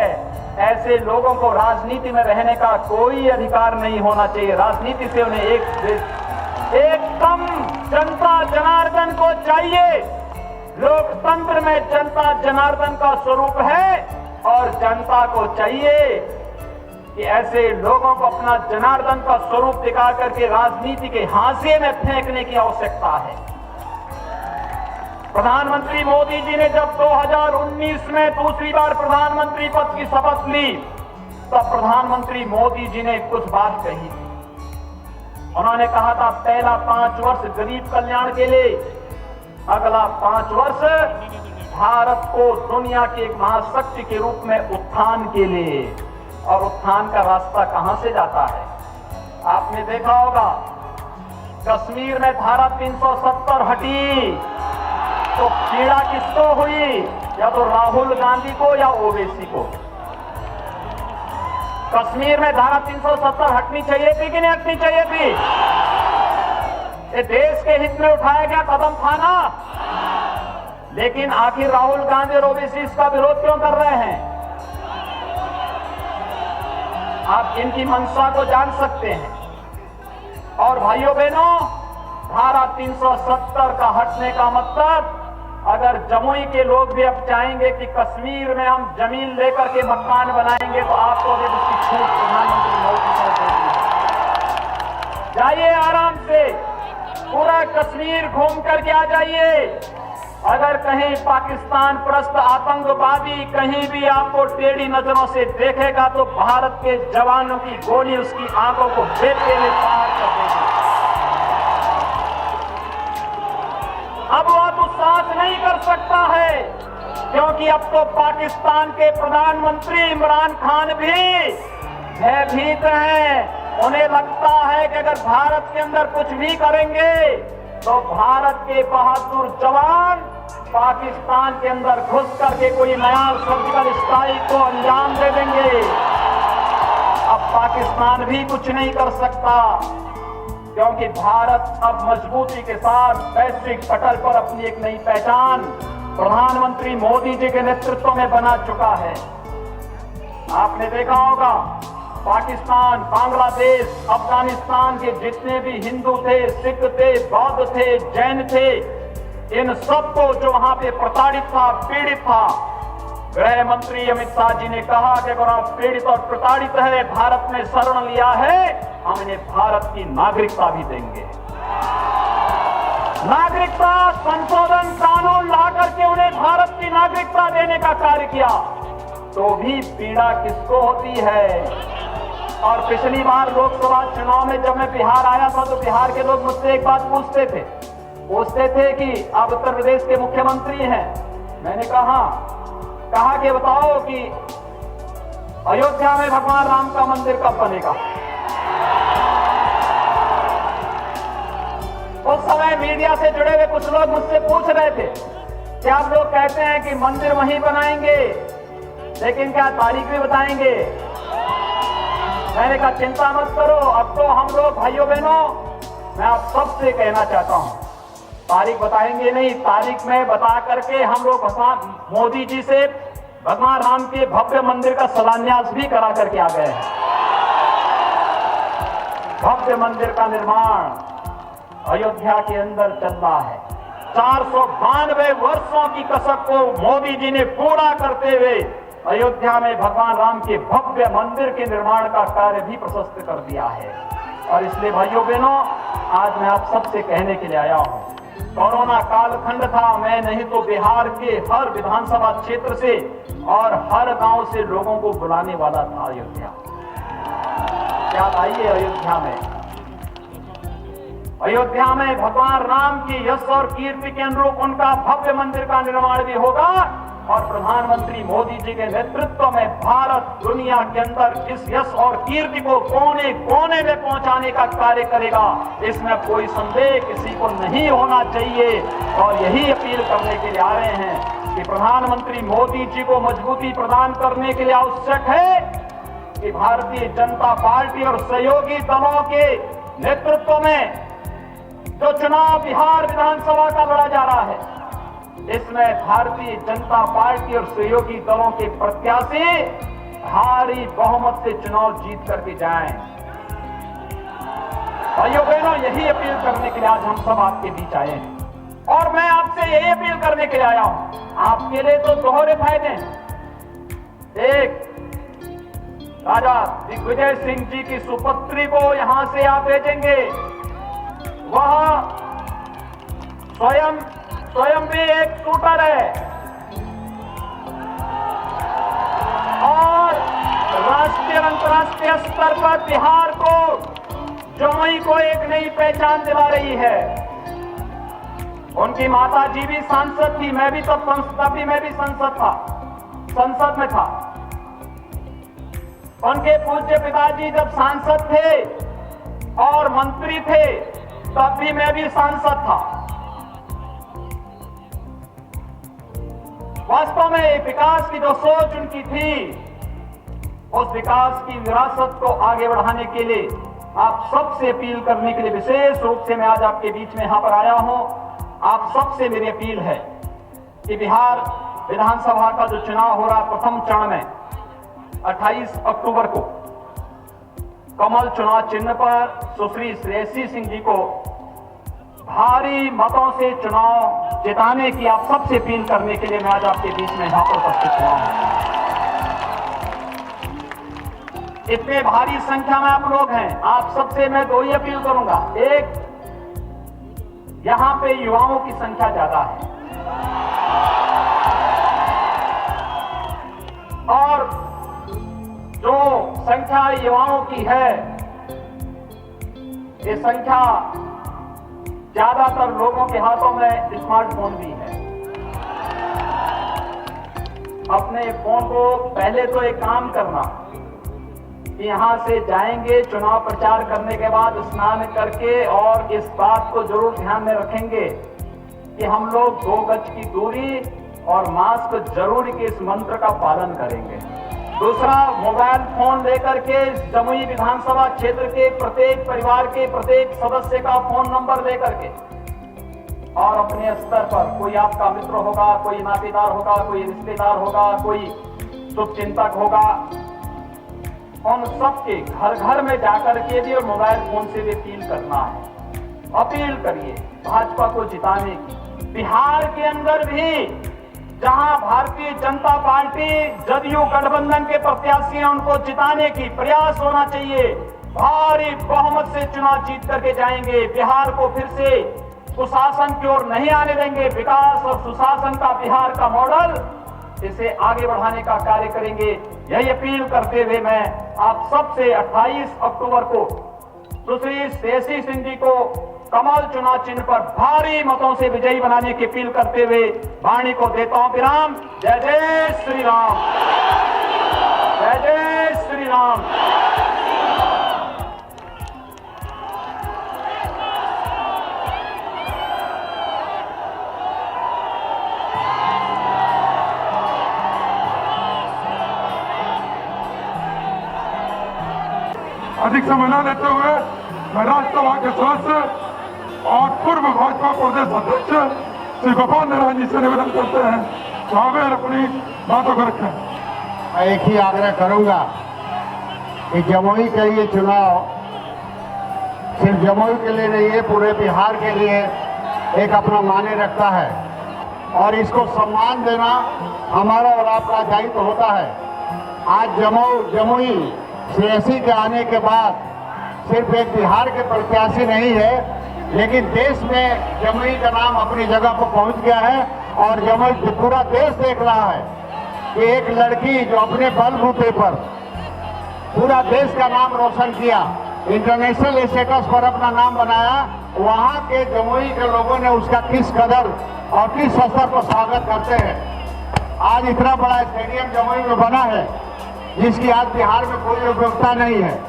ऐसे लोगों को राजनीति में रहने का कोई अधिकार नहीं होना चाहिए। राजनीति से उन्हें एकदम जनता जनार्दन को चाहिए। लोकतंत्र में जनता जनार्दन का स्वरूप है और जनता को चाहिए कि ऐसे लोगों को अपना जनार्दन का स्वरूप दिखा करके राजनीति के हाशिए में फेंकने की आवश्यकता है। प्रधानमंत्री मोदी जी ने जब 2019 में दूसरी बार प्रधानमंत्री पद की शपथ ली, तब प्रधानमंत्री मोदी जी ने कुछ बात कही थी। उन्होंने कहा था पहला 5 वर्ष गरीब कल्याण के लिए, अगला 5 वर्ष भारत को दुनिया की एक महाशक्ति के रूप में उत्थान के लिए। और उत्थान का रास्ता कहां से जाता है? आपने देखा होगा कश्मीर में धारा 370 हटी तो पीड़ा किसको हुई? या तो राहुल गांधी को या ओवैसी को। कश्मीर में धारा 370 हटनी चाहिए थी कि नहीं हटनी चाहिए थी? ये देश के हित में उठाया गया कदम था ना। लेकिन आखिर राहुल गांधी और ओवैसी इसका विरोध क्यों कर रहे हैं? आप इनकी मंशा को जान सकते हैं। और भाइयों बहनों, धारा 370 का हटने का मतलब, अगर जमुई के लोग भी अब चाहेंगे कि कश्मीर में हम जमीन लेकर के मकान बनाएंगे तो आपको अभी उसकी छूट प्रधानमंत्री मोदी ने दे दी। जाइए आराम से पूरा कश्मीर घूम करके आ जाइए। अगर कहीं पाकिस्तान परस्त आतंकवादी कहीं भी आपको टेढ़ी नजरों से देखेगा तो भारत के जवानों की गोली उसकी आंखों को बेटे में पार कर देगी। अब वह दुस्साहस नहीं कर सकता है, क्योंकि अब तो पाकिस्तान के प्रधानमंत्री इमरान खान भी भयभीत हैं। उन्हें लगता है कि अगर भारत के अंदर कुछ भी करेंगे तो भारत के बहादुर जवान पाकिस्तान के अंदर घुस करके कोई नया सर्जिकल स्ट्राइक को अंजाम दे देंगे। अब पाकिस्तान भी कुछ नहीं कर सकता, क्योंकि भारत अब मजबूती के साथ वैश्विक पटल पर अपनी एक नई पहचान प्रधानमंत्री मोदी जी के नेतृत्व में बना चुका है। आपने देखा होगा पाकिस्तान, बांग्लादेश, अफगानिस्तान के जितने भी हिंदू थे, सिख थे, बौद्ध थे, जैन थे, इन सबको जो वहां पे प्रताड़ित था, पीड़ित था, गृह मंत्री अमित शाह जी ने कहा कि अगर आप पीड़ित और प्रताड़ित है, भारत में शरण लिया है, हम इन्हें भारत की नागरिकता भी देंगे। नागरिकता संशोधन कानून ला करके उन्हें भारत की नागरिकता देने का कार्य किया। तो भी पीड़ा किसको होती है? और पिछली बार लोकसभा चुनाव में जब मैं बिहार आया था तो बिहार के लोग मुझसे एक बात पूछते थे कि आप उत्तर प्रदेश के मुख्यमंत्री हैं। मैंने कहा कि बताओ कि अयोध्या में भगवान राम का मंदिर कब बनेगा? उस समय मीडिया से जुड़े हुए कुछ लोग मुझसे पूछ रहे थे कि आप लोग कहते हैं कि मंदिर वहीं बनाएंगे, लेकिन क्या तारीख भी बताएंगे? मैंने कहा चिंता मत करो, अब तो हम लोग भाइयों बहनों, मैं आप सबसे कहना चाहता हूं, तारीख बताएंगे नहीं, तारीख में बता करके हम लोग मोदी जी से भगवान राम के भव्य मंदिर का शिलान्यास भी करा करके आ गए हैं। भव्य मंदिर का निर्माण अयोध्या के अंदर चल रहा है। 492 वर्षों की कसक को मोदी जी ने पूरा करते हुए अयोध्या में भगवान राम के भव्य मंदिर के निर्माण का कार्य भी प्रशस्त कर दिया है। और इसलिए भाइयों बहनों, आज मैं आप सबसे कहने के लिए आया हूं, कोरोना कालखंड था, मैं नहीं तो बिहार के हर विधानसभा क्षेत्र से और हर गांव से लोगों को बुलाने वाला था अयोध्या। क्या आइए अयोध्या में भगवान राम की यश और कीर्ति के अनुरूप उनका भव्य मंदिर का निर्माण भी होगा और प्रधानमंत्री मोदी जी के नेतृत्व में भारत दुनिया के अंदर इस यश और कीर्ति को कोने कोने में पहुंचाने का कार्य करेगा। इसमें कोई संदेह किसी को नहीं होना चाहिए और यही अपील करने के लिए आ रहे हैं। कि प्रधानमंत्री मोदी जी को मजबूती प्रदान करने के लिए आवश्यक है कि भारतीय जनता पार्टी और सहयोगी दलों के नेतृत्व में जो चुनाव बिहार विधानसभा का लड़ा जा रहा है, इसमें भारतीय जनता पार्टी और सहयोगी दलों के प्रत्याशी भारी बहुमत से चुनाव जीत करके जाएं। भाइयों बहनों, यही अपील करने के लिए आज हम सब आपके बीच आए हैं और मैं आपसे यही अपील करने के लिए आया हूं। आपके लिए तो दोहरे फायदे हैं। एक, राजा दिग्विजय सिंह जी की सुपुत्री को यहां से आप भेजेंगे, वह स्वयं भी एक शूटर है और राष्ट्रीय और अंतर्राष्ट्रीय स्तर पर बिहार को, जमुई को एक नई पहचान दिला रही है। उनकी माता जी भी सांसद थी, मैं भी संसद में था। उनके पूज्य पिताजी जब सांसद थे और मंत्री थे, तब भी मैं भी सांसद था। वास्तव में विकास की जो सोच उनकी थी, उस विकास की विरासत को आगे बढ़ाने के लिए आप सबसे अपील करने के लिए विशेष रूप से मैं आज आपके बीच में यहां पर आया हूं। आप सबसे मेरी अपील है कि बिहार विधानसभा का जो चुनाव हो रहा है प्रथम चरण में 28 अक्टूबर को कमल चुनाव चिन्ह पर सुश्री श्रेयसी सिंह जी को भारी मतों से चुनाव जिताने की आप सबसे अपील करने के लिए मैं आज आपके बीच में यहां पर उपस्थित हुआ हूं। इतने भारी संख्या में आप लोग हैं, आप सबसे मैं दो ही अपील करूंगा। एक, यहां पे युवाओं की संख्या ज्यादा है और जो संख्या युवाओं की है, ये संख्या ज्यादातर लोगों के हाथों में स्मार्टफोन भी है। अपने फोन को पहले तो एक काम करना कि यहां से जाएंगे चुनाव प्रचार करने के बाद स्नान करके, और इस बात को जरूर ध्यान में रखेंगे कि हम लोग 2 गज की दूरी और मास्क जरूर के इस मंत्र का पालन करेंगे। दूसरा, मोबाइल फोन लेकर के जमुई विधानसभा क्षेत्र के प्रत्येक परिवार के प्रत्येक सदस्य का फोन नंबर लेकर के, और अपने स्तर पर कोई आपका मित्र होगा, कोई नातेदार होगा, कोई रिश्तेदार होगा, कोई शुभचिंतक होगा, उन सबके घर घर में जाकर के भी और मोबाइल फोन से भी अपील करना है। अपील करिए भाजपा को जिताने की। बिहार के अंदर भी जहां भारतीय जनता पार्टी जदयू गठबंधन के प्रत्याशी हैं, उनको जिताने की प्रयास होना चाहिए। भारी बहुमत से चुनाव जीत करके जाएंगे। बिहार को फिर से कुशासन की ओर नहीं आने देंगे। विकास और सुशासन का बिहार का मॉडल, इसे आगे बढ़ाने का कार्य करेंगे। यही अपील करते हुए मैं आप सबसे 28 अक्टूबर को सुश्री श्रेयसी सिंह जी को कमल चुनाव चिन्ह पर भारी मतों से विजयी बनाने की अपील करते हुए वाणी को देता हूं विराम। जय जय श्री राम, जय जय श्री राम।
अधिक समय न लेते हुए मैं राज्यसभा के सदस्य और पूर्व भाजपा प्रदेश अध्यक्ष श्री गोपाल नारायण जी से निवेदन करते हैं कि वे अपनी बातों को रखें।
मैं एक ही आग्रह करूंगा कि जमुई का ये चुनाव सिर्फ जमुई के लिए नहीं है, पूरे बिहार के लिए एक अपना मायने रखता है और इसको सम्मान देना हमारा और आपका दायित्व होता है। आज जमुई श्रेयसी के आने के बाद सिर्फ एक बिहार के प्रत्याशी नहीं है, लेकिन देश में जमुई का नाम अपनी जगह पर पहुंच गया है और जमुई पूरा देश देख रहा है कि एक लड़की जो अपने बलबूते पर पूरा देश का नाम रोशन किया, इंटरनेशनल स्टेटस पर अपना नाम बनाया, वहां के जमुई के लोगों ने उसका किस कदर और किस स्तर पर स्वागत करते हैं। आज इतना बड़ा स्टेडियम जमुई में बना है जिसकी आज बिहार में कोई उपयोगिता नहीं है।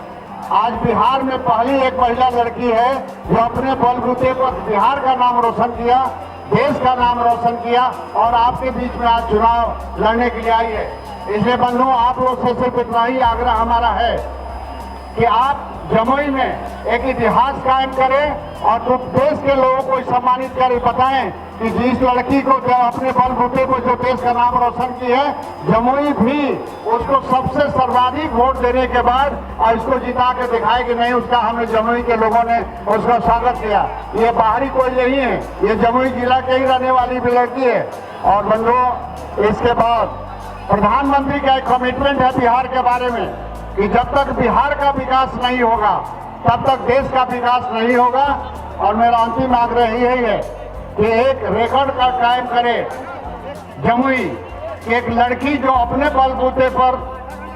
आज बिहार में पहली एक महिला लड़की है जो अपने बलबूते पर बिहार का नाम रोशन किया देश का नाम रोशन किया और आपके बीच में आज चुनाव लड़ने के लिए आई है। इसलिए बंधुओं, आप लोग से सिर्फ इतना ही आग्रह हमारा है कि आप जमुई में एक इतिहास कायम करें और तो देश के लोगों को सम्मानित कर बताएं कि जिस लड़की को जो अपने बलबूते को जो देश का नाम रोशन की है, जमुई भी उसको सबसे सर्वाधिक वोट देने के बाद और इसको जिता के दिखाए कि नहीं, उसका हमने जमुई के लोगों ने उसका स्वागत किया। ये बाहरी कोई नहीं है, ये जमुई जिला के ही रहने वाली भी लड़की है। और बंधुओं, इसके बाद प्रधानमंत्री का एक कमिटमेंट है बिहार के बारे में कि जब तक बिहार का विकास नहीं होगा तब तक देश का विकास नहीं होगा। और मेरा अंतिम आग्रह यही है कि एक रिकॉर्ड का कायम करे जमुई कि एक लड़की जो अपने बलबूते पर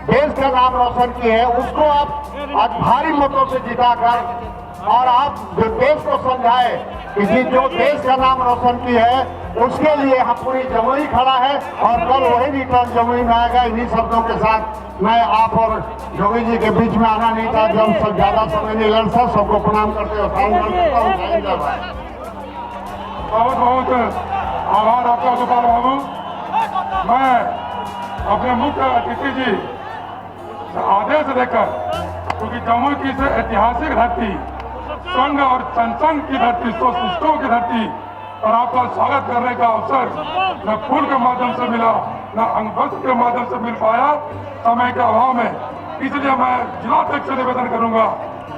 देश का नाम रोशन की है, उसको आप आज भारी मतों से जिताकर और आप जो देश को समझाए कि जो देश का नाम रोशन की है उसके लिए हम पूरी जमुई खड़ा है और कल वही रिटर्न जमुई में आएगा। इन्हीं शब्दों के साथ मैं आप और योगी जी के बीच में आना नहीं था, जब सब ज्यादा समय नहीं लड़ सर, सबको प्रणाम करते हुए
बहुत बहुत आभार आपका गोपाल बाबू। मैं अपने मुख्य अतिथि जी से आदेश देकर, क्योंकि जमुई की से ऐतिहासिक धरती, संघ और जनसंघ की धरती, सोशलिस्टों की धरती और आपका स्वागत करने का अवसर न फूल के माध्यम से मिला न अंगवस्त्र के माध्यम से मिल पाया समय के अभाव में। इसलिए मैं जिलाध्यक्ष से निवेदन करूंगा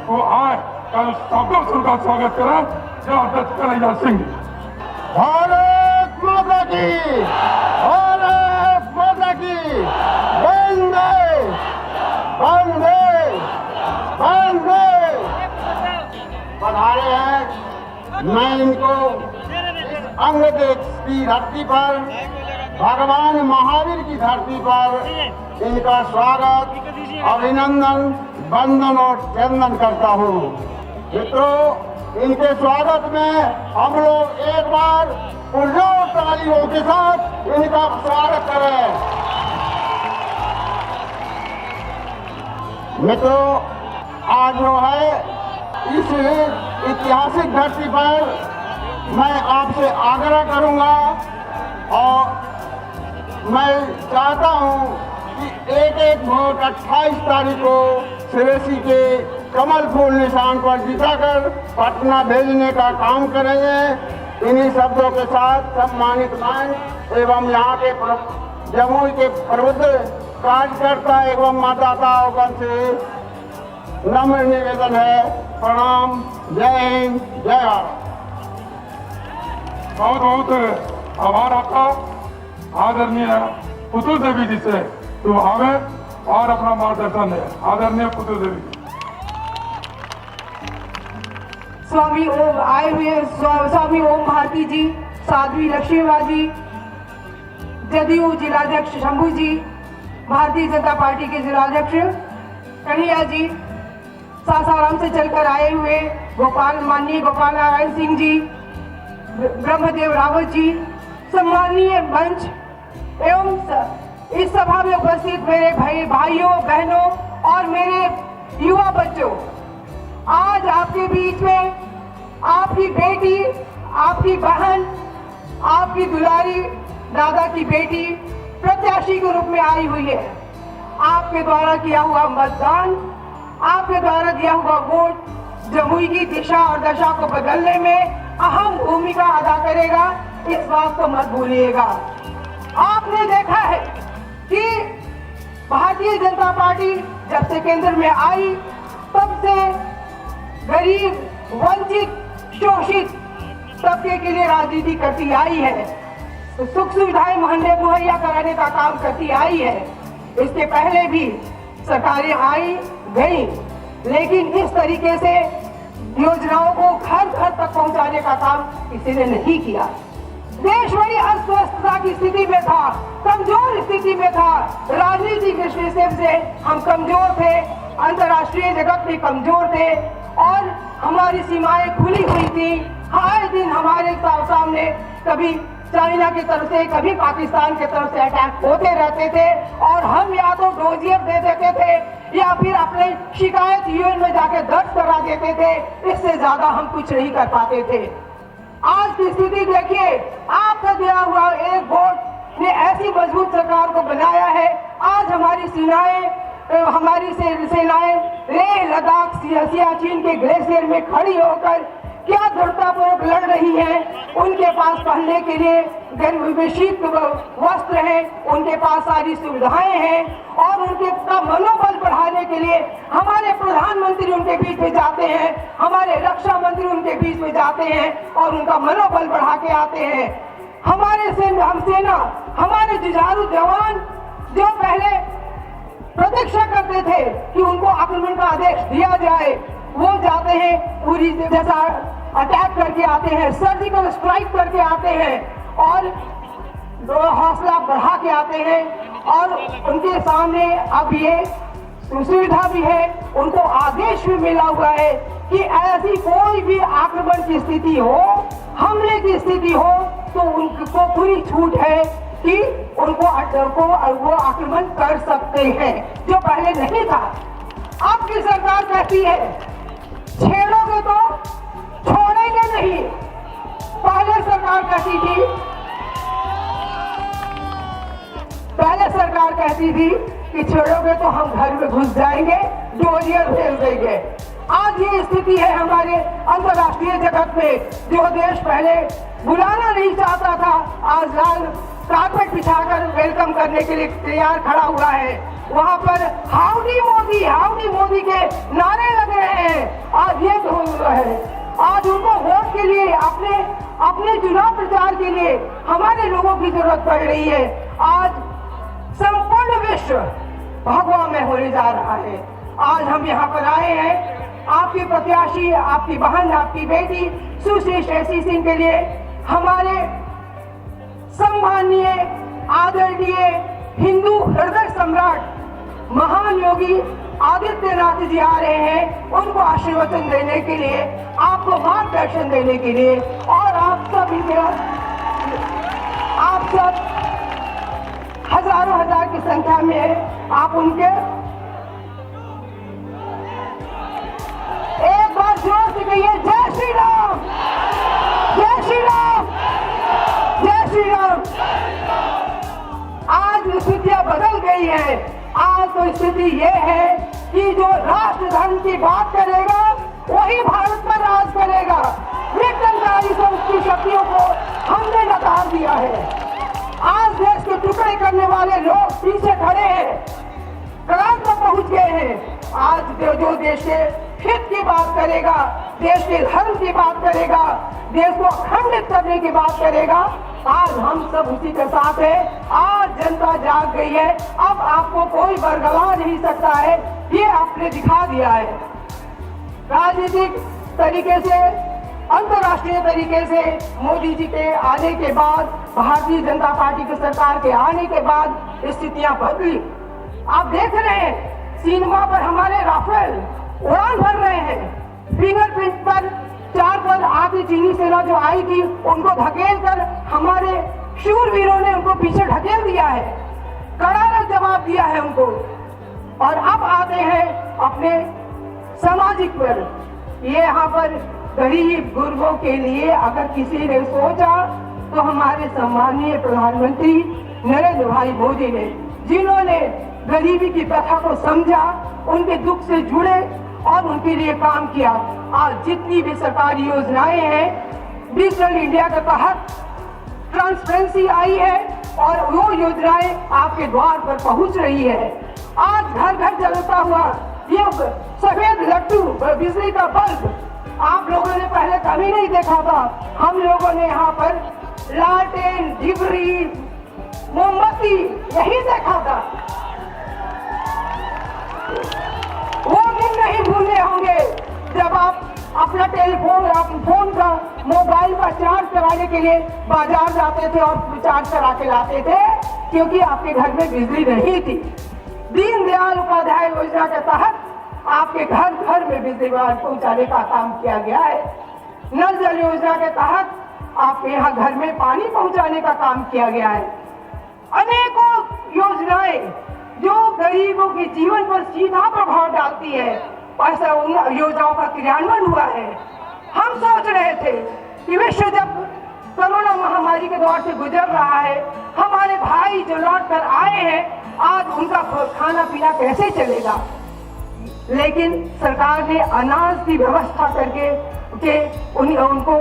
वो आए कल सबको उनका स्वागत करें। जिलाध्यक्ष कन्हैया सिंह।
भारत माता की, भारत माता की, वंदे वंदे वंदे। पधारे हैं, मैं इनको अंग देश की धरती पर, भगवान महावीर की धरती पर इनका स्वागत, अभिनंदन, वंदन और चंदन करता हूँ। मित्रों, इनके स्वागत में हम लोग एक बार पुरजोर तालियों के साथ इनका स्वागत करें। मित्रों, आज जो है इस ऐतिहासिक धरती पर मैं आपसे आग्रह करूंगा और मैं चाहता हूं कि एक वोट 28 तारीख को श्रेयसी के कमल फूल निशान पर जिताकर पटना भेजने का काम करेंगे। इन्हीं शब्दों के साथ सम्मानित मंच एवं यहाँ के जमुई के प्रबुद्ध कार्यकर्ता एवं मतदाताओं से नम्र निवेदन है। प्रणाम। जय हिंद, जय भारत।
बहुत बहुत आभार आपका आदरणीय पुतुल देवी जी से, तो आवे और अपना मार्गदर्शन दे। आदरणीय पुतुल देवी।
स्वामी ओम आए हुए स्वामी ओम भारती जी, साध्वी लक्ष्मीबाई जी, जदयू जिलाध्यक्ष शंभू जी, भारतीय जनता पार्टी के जिलाध्यक्ष कन्हैया जी, सासाराम से चलकर आए हुए माननीय गोपाल नारायण सिंह जी, ब्रह्मदेव रावत जी, सम्मानीय मंच एवं इस सभा में उपस्थित मेरे भाइयों बहनों और मेरे युवा बच्चों, आज आपके बीच में आपकी बेटी, आपकी बहन, आपकी दुलारी दादा की बेटी प्रत्याशी के रूप में आई हुई है। आपके द्वारा किया हुआ मतदान, आपके द्वारा दिया हुआ वोट जमुई की दिशा और दशा को बदलने में अहम भूमिका अदा करेगा, इस बात को मत भूलिएगा। आपने देखा है कि भारतीय जनता पार्टी जब से केंद्र में आई तब से गरीब, वंचित, शोषित तबके के लिए राजनीति करती आई है, तो सुख सुविधाएं मुहैया कराने का काम करती आई है। इसके पहले भी सरकारें आई गई, लेकिन इस तरीके से योजनाओं को घर घर तक पहुंचाने का काम किसी ने नहीं किया। देश बड़ी अस्वस्थता की स्थिति में था, कमजोर स्थिति में था, राजनीतिक दृष्टि से हम कमजोर थे, अंतर्राष्ट्रीय जगत में कमजोर थे और हमारी सीमाएं खुली हुई थी। हर दिन हमारे सामने कभी चाइना की तरफ से, कभी पाकिस्तान की तरफ से अटैक होते रहते थे और हम या तो डोजियर दे देते थे या फिर अपने शिकायत यूएन में जाके दर्ज करा देते थे। इससे ज्यादा हम कुछ नहीं कर पाते थे। आज की स्थिति देखिए, आपका दिया हुआ एक वोट ने ऐसी मजबूत सरकार को बनाया है। आज हमारी सेनाएं लेह लद्दाख सियाचिन के ग्लेशियर में खड़ी होकर क्या दृढ़तापूर्वक लड़ रही हैं। उनके पास पहनने के लिए शीत वस्त्र हैं, उनके पास सारी सुविधाएं हैं और उनके का मनोबल बढ़ाने के लिए हमारे प्रधानमंत्री उनके बीच में जाते हैं, हमारे रक्षा मंत्री उनके बीच में जाते हैं और उनका मनोबल बढ़ा के आते हैं। हमारे सेना हमारे जुझारू जवान जो पहले प्रतीक्षा करते थे कि उनको आक्रमण का आदेश दिया जाए, वो जाते हैं, पूरी जैसा अटैक करके आते हैं, सर्जिकल स्ट्राइक करके आते हैं और हौसला बढ़ा के आते हैं। और उनके सामने अब ये सुविधा भी है, उनको आदेश भी मिला हुआ है कि ऐसी कोई भी आक्रमण की स्थिति हो, हमले की स्थिति हो, तो उनको पूरी छूट है कि उनको वो आक्रमण कर सकते हैं, जो पहले नहीं था। अब की सरकार कहती है छेड़ोगे तो छोड़ेंगे नहीं। पहले सरकार कहती थी कि छेड़ोगे तो हम घर में घुस जाएंगे, डोरियर भेज देंगे। आज ये स्थिति है हमारे अंतर्राष्ट्रीय जगत में। जो देश पहले बुलाना नहीं चाहता था, आज लाल कारपेट बिछाकर वेलकम करने के लिए तैयार खड़ा हुआ है। वहाँ पर हाउडी मोदी के नारे लग रहे हैं। आज ये हो रहा है, आज उनको वोट के लिए अपने चुनाव प्रचार के लिए हमारे लोगों की जरूरत पड़ रही है। आज संपूर्ण विश्व भगवा में होने जा रहा है। आज हम यहाँ पर आए हैं आपके प्रत्याशी, आपकी बहन, आपकी बेटी सुश्री श्रेयसी सिंह के लिए। हमारे सम्माननीय आदरणीय हिंदू हृदय सम्राट महान योगी आदित्यनाथ जी आ रहे हैं, उनको आशीर्वचन देने के लिए, आपको मार्गदर्शन देने के लिए। और आप सब हजारों हजार की संख्या में आप उनके एक बार जोर से कहिए जय श्री राम, जय श्री राम, जय श्री राम। आज स्थितियां बदल गई है। आज तो स्थिति ये है कि जो राष्ट्र धर्म की बात करेगा वही भारत पर राज करेगा। विघटनकारी शक्तियों को हमने नकार दिया है। आज देश के टुकड़े करने वाले लोग पीछे खड़े हैं, कगार पर पहुंच गए हैं। आज जो देश के हित की बात करेगा, देश के धर्म की बात करेगा, देश को अखंडित करने की बात करेगा, आज हम सब उसी के साथ हैं। आज जनता जाग गई है, अब आपको कोई बरगला नहीं सकता है, ये आपने दिखा दिया है। राजनीतिक तरीके से, अंतर्राष्ट्रीय तरीके से मोदी जी के आने के बाद, भारतीय जनता पार्टी की सरकार के आने के बाद स्थितियां बदली। आप देख रहे हैं सीमा पर हमारे राफेल उड़ान भर रहे हैं। फिंगरप्रिंट पर 4 पर आधी चीनी सेना जो आई थी उनको धकेल कर हमारे शूरवीरों ने उनको पीछे ढकेल दिया है, कड़ा जवाब दिया है उनको। और अब आते हैं अपने सामाजिक पर। ये यहाँ पर गरीब गुरबों के लिए अगर किसी ने सोचा तो हमारे सम्माननीय प्रधानमंत्री नरेंद्र भाई मोदी ने, जिन्होंने गरीबी की प्रथा को समझा, उनके दुख से जुड़े और उनके लिए काम किया। आज जितनी भी सरकारी योजनाएं हैं, डिजिटल इंडिया के तहत ट्रांसपेरेंसी आई है और वो योजनाएं आपके द्वार पर पहुंच रही है। आज घर घर जलता हुआ ये सफेद लड्डू बिजली का बल्ब आप लोगों ने पहले कभी नहीं देखा था। हम लोगों ने यहाँ पर लालटेन, डिबरी, मोमबत्ती यही देखा था। वो दिन नहीं भूलने होंगे जब आप अपना फोन का मोबाइल का चार्ज कराने के लिए बाजार जाते थे और चार्ज करा के लाते थे, क्योंकि आपके घर में बिजली नहीं थी। दीनदयाल उपाध्याय योजना के तहत आपके घर घर में बिजली पहुंचाने का काम किया गया है। नल जल योजना के तहत आपके यहाँ घर में पानी पहुंचाने का काम किया गया है। अनेकों योजनाएं जो गरीबों के जीवन पर सीधा प्रभाव डालती है, ऐसा उन योजनाओं का क्रियान्वयन हुआ है। हम सोच रहे थे कि विश्व जब कोरोना महामारी के दौर से गुजर रहा है, हमारे भाई जो लौट कर आए हैं आज उनका खाना पीना कैसे चलेगा। लेकिन सरकार ने अनाज की व्यवस्था करके उनको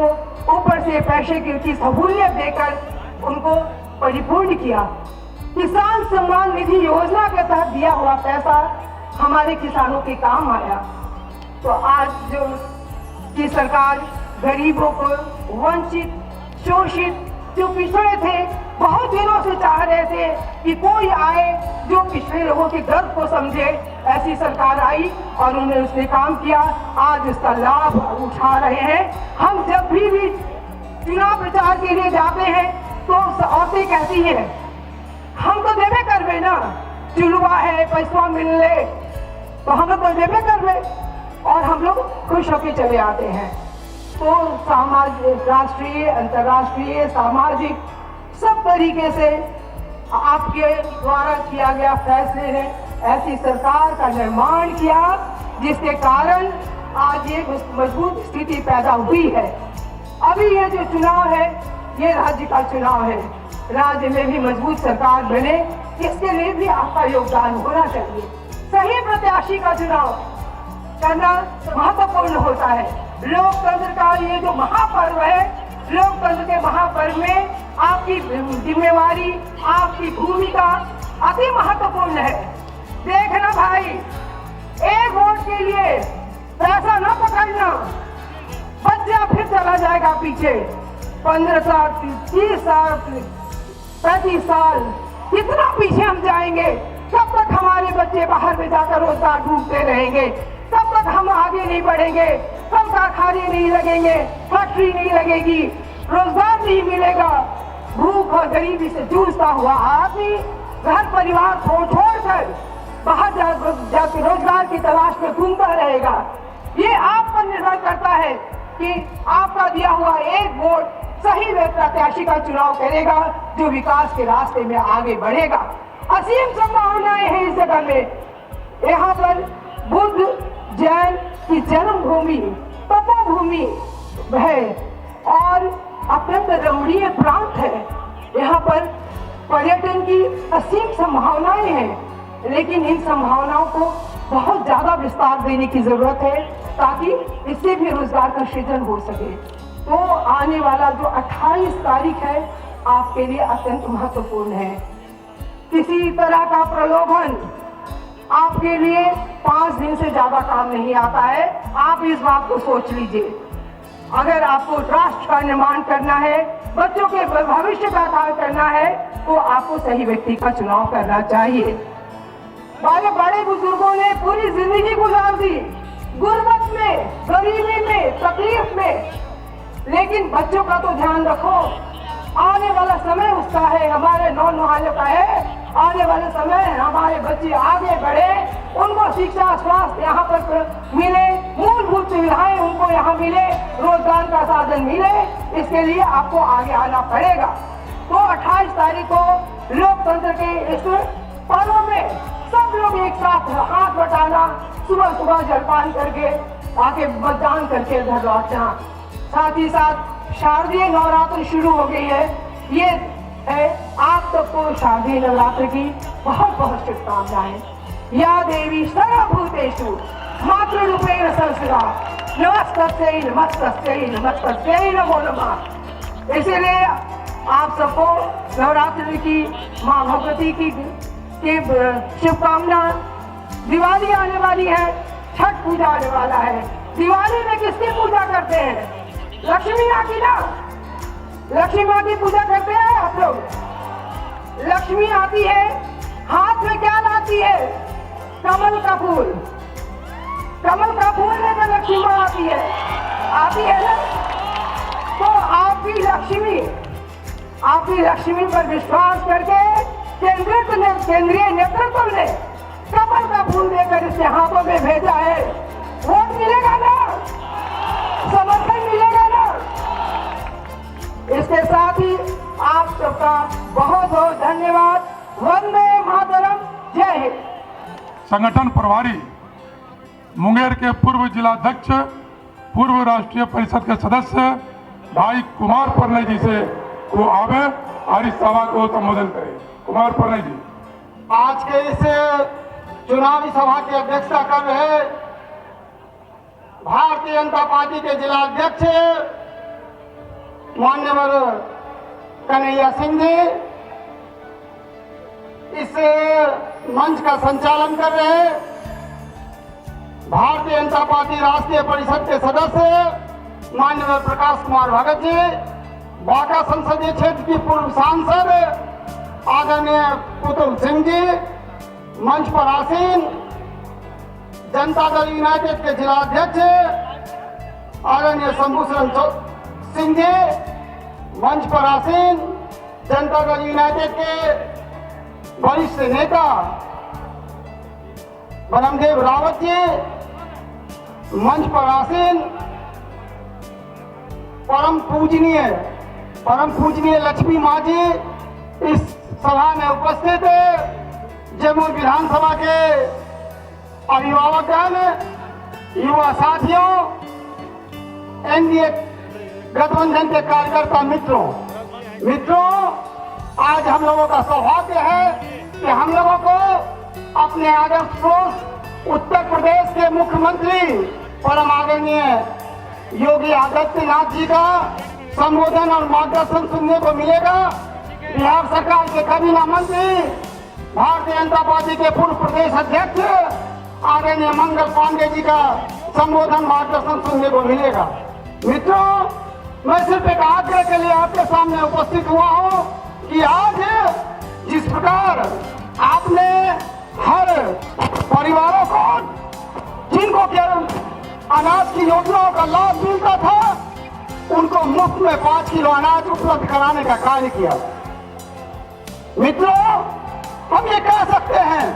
ऊपर से पैसे की सहूलियत देकर उनको परिपूर्ण किया। किसान सम्मान निधि योजना के तहत दिया हुआ पैसा हमारे किसानों के काम आया। तो आज जो की सरकार गरीबों को, वंचित, शोषित, जो पिछड़े थे, बहुत दिनों से चाह रहे थे कि कोई आए जो पिछड़े लोगों के दर्द को समझे, ऐसी सरकार आई और उन्होंने उसने काम किया। आज उसका लाभ उठा रहे हैं। हम जब भी चुनाव प्रचार के लिए जाते हैं तो औरतें कहती हैं हम तो देवे करवे ना, चुलवा है, पैसा मिलने, तो हम लोग तो देवे करवे, और हम लोग खुश होकर चले आते हैं। तो सामाजिक, राष्ट्रीय, अंतर्राष्ट्रीय, सामाजिक सब तरीके से आपके द्वारा किया गया फैसले ने ऐसी सरकार का निर्माण किया जिसके कारण आज ये मजबूत स्थिति पैदा हुई है। अभी ये जो चुनाव है ये राज्य का चुनाव है। राज्य में भी मजबूत सरकार बने, इसके लिए भी आपका योगदान होना चाहिए। सही प्रत्याशी का चुनाव करना महत्वपूर्ण होता है। लोकतंत्र का ये जो महापर्व है, लोकतंत्र के महापर्व में आपकी जिम्मेवारी, आपकी भूमिका अति महत्वपूर्ण है। देखना भाई, एक वोट के लिए पैसा न पकड़ना, बच्चा फिर चला जाएगा पीछे। 15 साल, 30 साल, 35 साल, कितना पीछे हम जाएंगे? कब तक हमारे बच्चे बाहर में जाकर रोजगार ढूंढते रहेंगे? कब तक हम आगे नहीं बढ़ेंगे? कब कारखाने नहीं लगेंगे, फैक्ट्री नहीं लगेगी, रोजगार नहीं मिलेगा, भूख और गरीबी से जूझता हुआ आदमी घर परिवार छोड़कर बाहर जाकर रोजगार की तलाश में घूमता रहेगा। ये आप पर निर्भर करता है कि आपका दिया हुआ एक वोट सही प्रत्याशी का चुनाव करेगा जो विकास के रास्ते में आगे बढ़ेगा। असीम संभावनाएं हैं इस जगह में। यहाँ पर बुद्ध जैन की जन्मभूमि, तपोभूमि है और अत्यंत रमणीय प्रांत है। यहाँ पर पर्यटन की असीम संभावनाएं हैं, लेकिन इन संभावनाओं को बहुत ज्यादा विस्तार देने की जरूरत है ताकि इससे भी रोजगार का सृजन हो सके। तो आने वाला जो 28 तारीख है आपके लिए अत्यंत महत्वपूर्ण है। किसी तरह का प्रलोभन आपके लिए 5 दिन से ज्यादा काम नहीं आता है। आप इस बात को सोच लीजिए। अगर आपको राष्ट्र का निर्माण करना है, बच्चों के भविष्य का कार्य करना है, तो आपको सही व्यक्ति का चुनाव करना चाहिए। बड़े बड़े बुजुर्गों ने पूरी जिंदगी गुजार दी गुर्बत में, गरीबी में, तकलीफ में, लेकिन बच्चों का तो ध्यान रखो। आने वाला समय उसका है, हमारे नौजवानों का है। आने वाले समय हमारे बच्चे आगे बढ़े, उनको शिक्षा, स्वास्थ्य यहाँ पर मिले, मूलभूत सुविधाएं उनको यहाँ मिले, रोजगार का साधन मिले, इसके लिए आपको आगे आना पड़ेगा। तो 28 तारीख को लोकतंत्र के इस पर्व में सब लोग एक साथ हाथ बटाना, सुबह सुबह जलपान करके आके मतदान करके घर लौटना। साथ ही साथ शारदीय नवरात्र शुरू हो गई है। ये है आप सबको शारदीय नवरात्र की बहुत बहुत शुभकामनाएं। या देवी सर्वभूतेषु मातृरूपेण संस्थिता नमस्तस्यै नमस्तस्यै नमस्तस्यै नमो नमः। इसीलिए आप सबको नवरात्रि की माँ भगवती की शुभकामना। दिवाली आने वाली है, छठ पूजा आने वाला है। दिवाली में किसकी पूजा करते हैं? लक्ष्मी माँ की ना। लक्ष्मी माँ की पूजा करते हैं आप लोग। लक्ष्मी आती है, हाथ में क्या लाती है? कमल का फूल। कमल का फूल लेकर लक्ष्मी माँ आती है ना। तो आपकी लक्ष्मी पर विश्वास करके केंद्रीय नेतृत्व ने कमल का फूल देकर इसके हाथों में भेजा है। वोट मिलेगा ना, समर्थन मिलेगा ना। इसके साथ ही आप सबका बहुत बहुत धन्यवाद। वंदे मातरम, जय हिंद।
संगठन प्रभारी मुंगेर के पूर्व जिलाध्यक्ष, पूर्व राष्ट्रीय परिषद के सदस्य भाई कुमार परने जी से वो आवे और इस सभा को संबोधन करे। कुमार परने जी।
आज के इस चुनावी सभा की अध्यक्षता कर रहे भारतीय जनता पार्टी के जिला अध्यक्ष मान्यवर कन्हैया सिंह जी, इस मंच का संचालन कर रहे भारतीय जनता पार्टी राष्ट्रीय परिषद के सदस्य माननीय प्रकाश कुमार भगत जी, बांका संसदीय क्षेत्र की पूर्व सांसद आदरणीय पुतुल सिंह जी, मंच पर आसीन जनता दल यूनाइटेड के जिला अध्यक्ष आदरणीय शंभू सिंह जी, मंच पर आसीन जनता दल यूनाइटेड के वरिष्ठ नेता ब्रह्मदेव रावत जी, मंच पर आसीन परम पूजनीय लक्ष्मी माँ जी इस सभा में उपस्थित जमुई विधानसभा के अभिभावकगण, युवा साथियों, एनडीए गठबंधन के कार्यकर्ता मित्रों, आज हम लोगों का सौभाग्य है कि हम लोगों को अपने आदर्श दोस्त उत्तर प्रदेश के मुख्यमंत्री परम आदरणीय योगी आदित्यनाथ जी का संबोधन और मार्गदर्शन सुनने को मिलेगा। बिहार सरकार के कैबिनेट मंत्री, भारतीय जनता पार्टी के पूर्व प्रदेश अध्यक्ष आदरणीय मंगल पांडे जी का संबोधन मार्गदर्शन सुनने को मिलेगा। मित्रों, मैं सिर्फ एक आग्रह के लिए आपके सामने उपस्थित हुआ हूं कि आज जिस प्रकार आपने हर परिवारों को जिनको अनाज की योजनाओं का लाभ मिलता था उनको मुफ्त में 5 किलो अनाज उपलब्ध कराने का कार्य किया। मित्रों, हम ये कह सकते हैं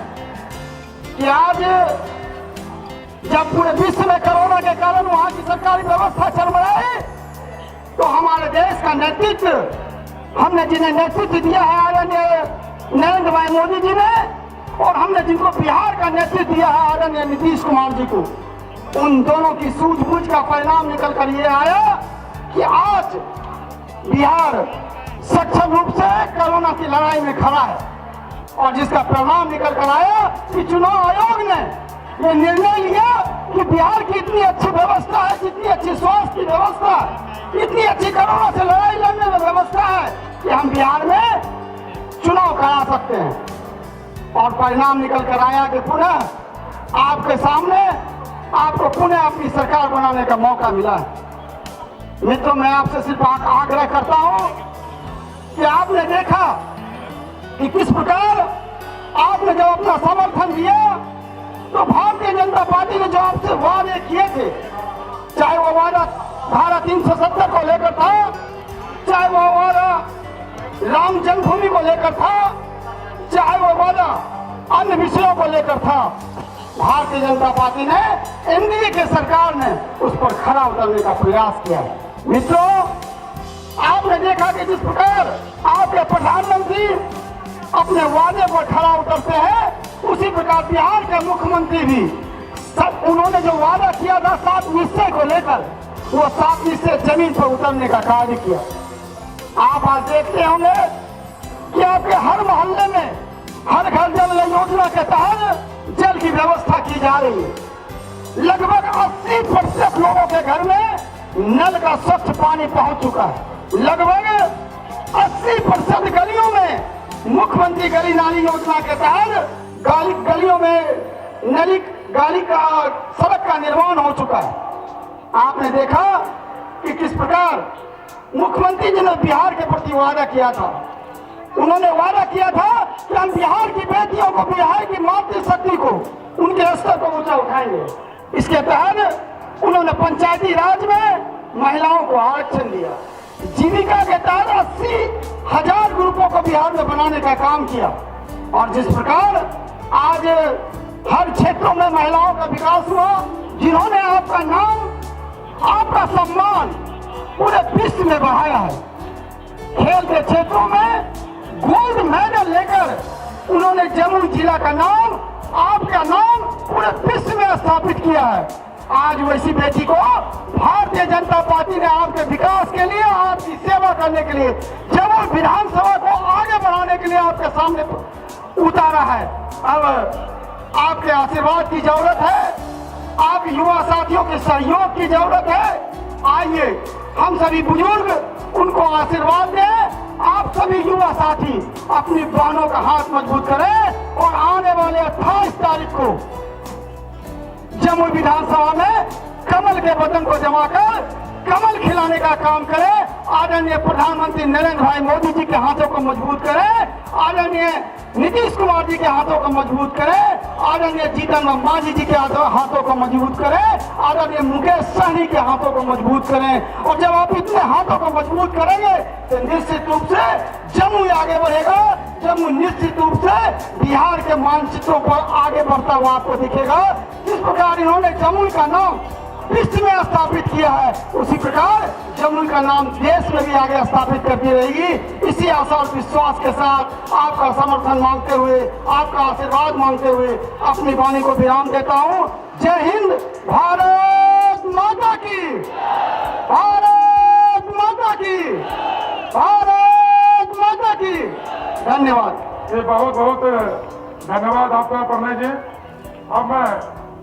कि आज जब पूरे विश्व में कोरोना के कारण वहां की सरकारी व्यवस्था चल रही है तो हमारे देश का नेतृत्व, हमने जिन्हें नेतृत्व दिया है आदरणीय नरेंद्र भाई मोदी जी ने, और हमने जिनको बिहार का नेतृत्व दिया है आदरणीय नीतीश कुमार जी को, उन दोनों की सूझबूझ का परिणाम निकल कर ये आया कि आज बिहार सक्षम रूप से कोरोना की लड़ाई में खड़ा है, और जिसका परिणाम निकल कर आया कि चुनाव आयोग ने ये निर्णय लिया कि बिहार की इतनी अच्छी व्यवस्था है, जितनी अच्छी स्वास्थ्य की व्यवस्था है, इतनी अच्छी कोरोना से लड़ाई लड़ने में व्यवस्था है कि हम बिहार में चुनाव करा सकते हैं। और परिणाम निकल कर आया कि पुनः आपके सामने आपको पुनः अपनी सरकार बनाने का मौका मिला है। मित्रों, मैं आपसे सिर्फ आग्रह करता हूं कि आपने देखा कि किस प्रकार आपने जब अपना समर्थन दिया तो भारतीय जनता पार्टी ने जो आपसे वादे किए थे, चाहे वो वादा धारा 370 को लेकर था, चाहे वो वादा राम जन्मभूमि को लेकर था, चाहे वो वादा अन्य विषयों को लेकर था, भारतीय जनता पार्टी ने, एनडीए के सरकार ने उस पर खरा उतरने का प्रयास किया। मित्रों, आपने देखा कि जिस प्रकार आपके प्रधानमंत्री अपने वादे पर खरा उतरते हैं, उसी प्रकार बिहार के मुख्यमंत्री भी उन्होंने जो वादा किया था 7 निश्चय को लेकर, वो 7 निश्चय जमीन पर उतरने का कार्य किया। आप आज देखते होंगे कि आपके हर मोहल्ले में हर घर जल योजना के तहत जल की व्यवस्था की जा रही है। लगभग 80% लोगों के घर में नल का स्वच्छ पानी पहुंच चुका है। लगभग 80% गलियों में मुख्यमंत्री गली नाली योजना के तहत गलियों में गाली का सड़क का निर्माण हो चुका है। आपने देखा कि किस प्रकार मुख्यमंत्री जी ने बिहार के प्रति वादा किया था। उन्होंने वादा किया था कि हम बिहार की बेटियों को, बिहार की मातृशक्ति को, उनके स्तर को ऊंचा उठाएंगे। इसके तहत उन्होंने पंचायती राज में महिलाओं को आरक्षण दिया। जीविका के तहत 80,000 ग्रुपों को बिहार में बनाने का काम किया। और जिस प्रकार आज हर क्षेत्रों में महिलाओं का विकास हुआ, जिन्होंने आपका नाम, आपका सम्मान पूरे विश्व में बढ़ाया है। खेल के क्षेत्रों में गोल्ड मेडल लेकर उन्होंने जमुई जिला का नाम, आपका नाम पूरे विश्व में स्थापित किया है।
आज वैसी बेटी को भारतीय जनता पार्टी ने आपके विकास के लिए, आपकी सेवा करने के लिए, जमुई विधानसभा को आगे बढ़ाने के लिए आपके सामने उतारा है। अब आपके आशीर्वाद की जरूरत है, आप युवा साथियों के सहयोग की जरूरत है। आइए हम सभी बुजुर्ग उनको आशीर्वाद दें। आप सभी युवा साथी अपनी बहनों का हाथ मजबूत करें और आने वाले 28 तारीख को जमुई विधानसभा में कमल के बटन को जमाकर कमल खिलाने का काम करें। आदरणीय प्रधानमंत्री नरेंद्र भाई मोदी जी के हाथों को मजबूत करें, आदरणीय नीतीश कुमार जी के हाथों को मजबूत करें, आदरणीय जीतन राम मांझी जी के हाथों को मजबूत करें, आदरणीय मुकेश सहनी के हाथों को मजबूत करें। और जब आप इतने हाथों को मजबूत करेंगे तो निश्चित रूप से जमुई आगे बढ़ेगा। जमुई निश्चित रूप से बिहार के मानचित्रों पर आगे बढ़ता हुआ आपको दिखेगा। जिस प्रकार इन्होंने जमुई का नाम विश्व में स्थापित किया है, उसी प्रकार जमुई का नाम देश में भी आगे स्थापित करती रहेगी। इसी आशा और विश्वास के साथ आपका समर्थन मांगते हुए, आपका आशीर्वाद मांगते हुए अपनी वाणी को विराम देता हूँ। जय हिंद, भारत माता की, भारत माता की, भारत माता की। धन्यवाद।
ये बहुत बहुत धन्यवाद आपका प्रणय जी। अब मैं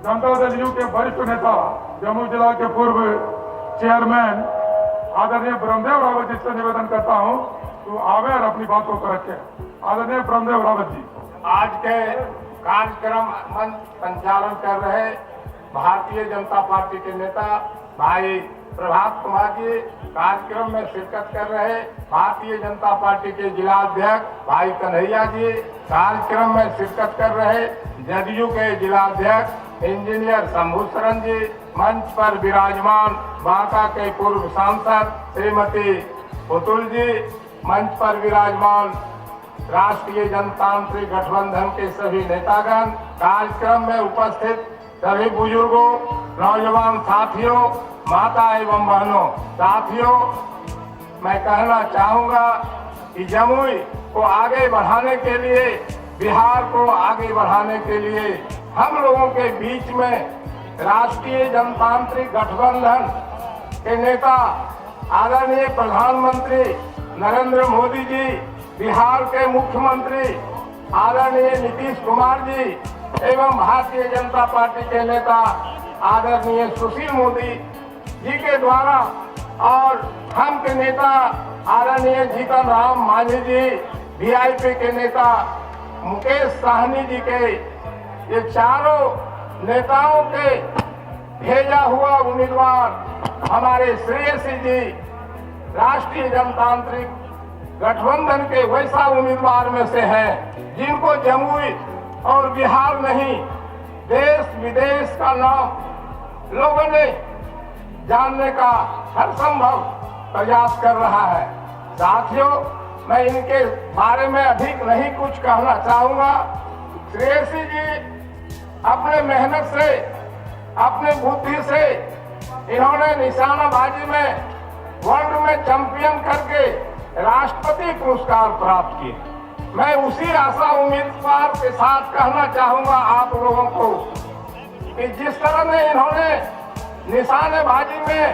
जनता दल यू के वरिष्ठ नेता जमुई जिला के पूर्व चेयरमैन आदरणीय ब्रह्मदेव रावत जी से निवेदन करता हूं तो आवे और अपनी बातों को रखे। आदरणीय ब्रह्मदेव रावत जी।
आज के कार्यक्रम मंच संचालन कर रहे भारतीय जनता पार्टी के नेता भाई प्रभात कुमार जी, कार्यक्रम में शिरकत कर रहे भारतीय जनता पार्टी के जिला अध्यक्ष भाई कन्हैया जी, कार्यक्रम में शिरकत कर रहे जदयू के जिला अध्यक्ष इंजीनियर शंभू शरण जी, मंच पर विराजमान बांका के पूर्व सांसद श्रीमती पुतुल जी, मंच पर विराजमान राष्ट्रीय जनतांत्रिक गठबंधन के सभी नेतागण, कार्यक्रम में उपस्थित सभी बुजुर्गों, नौजवान साथियों, माता एवं बहनों, साथियों, मैं कहना चाहूंगा कि जमुई को आगे बढ़ाने के लिए, बिहार को आगे बढ़ाने के लिए हम लोगों के बीच में राष्ट्रीय जनतांत्रिक गठबंधन के नेता आदरणीय प्रधानमंत्री नरेंद्र मोदी जी, बिहार के मुख्यमंत्री आदरणीय नीतीश कुमार जी एवं भारतीय जनता पार्टी के नेता आदरणीय सुशील मोदी जी के द्वारा और हम के नेता आदरणीय जीतन राम मांझी जी, वीआईपी के नेता मुकेश सहनी जी के, ये चारों नेताओं के भेजा हुआ उम्मीदवार हमारे श्रेयसी जी राष्ट्रीय जनतांत्रिक गठबंधन के वैसा उम्मीदवार में से हैं जिनको जमुई और बिहार नहीं देश विदेश का नाम लोगों ने जानने का हर संभव प्रयास कर रहा है। साथियों, मैं इनके बारे में अधिक नहीं कुछ कहना चाहूंगा। श्रेयसी जी अपने मेहनत से, अपने बुद्धि से इन्होंने निशानाबाजी में वर्ल्ड में चैंपियन करके राष्ट्रपति पुरस्कार प्राप्त किए। मैं उसी आशा उम्मीदवार के साथ कहना चाहूंगा आप लोगों को कि जिस तरह से इन्होंने निशानेबाजी में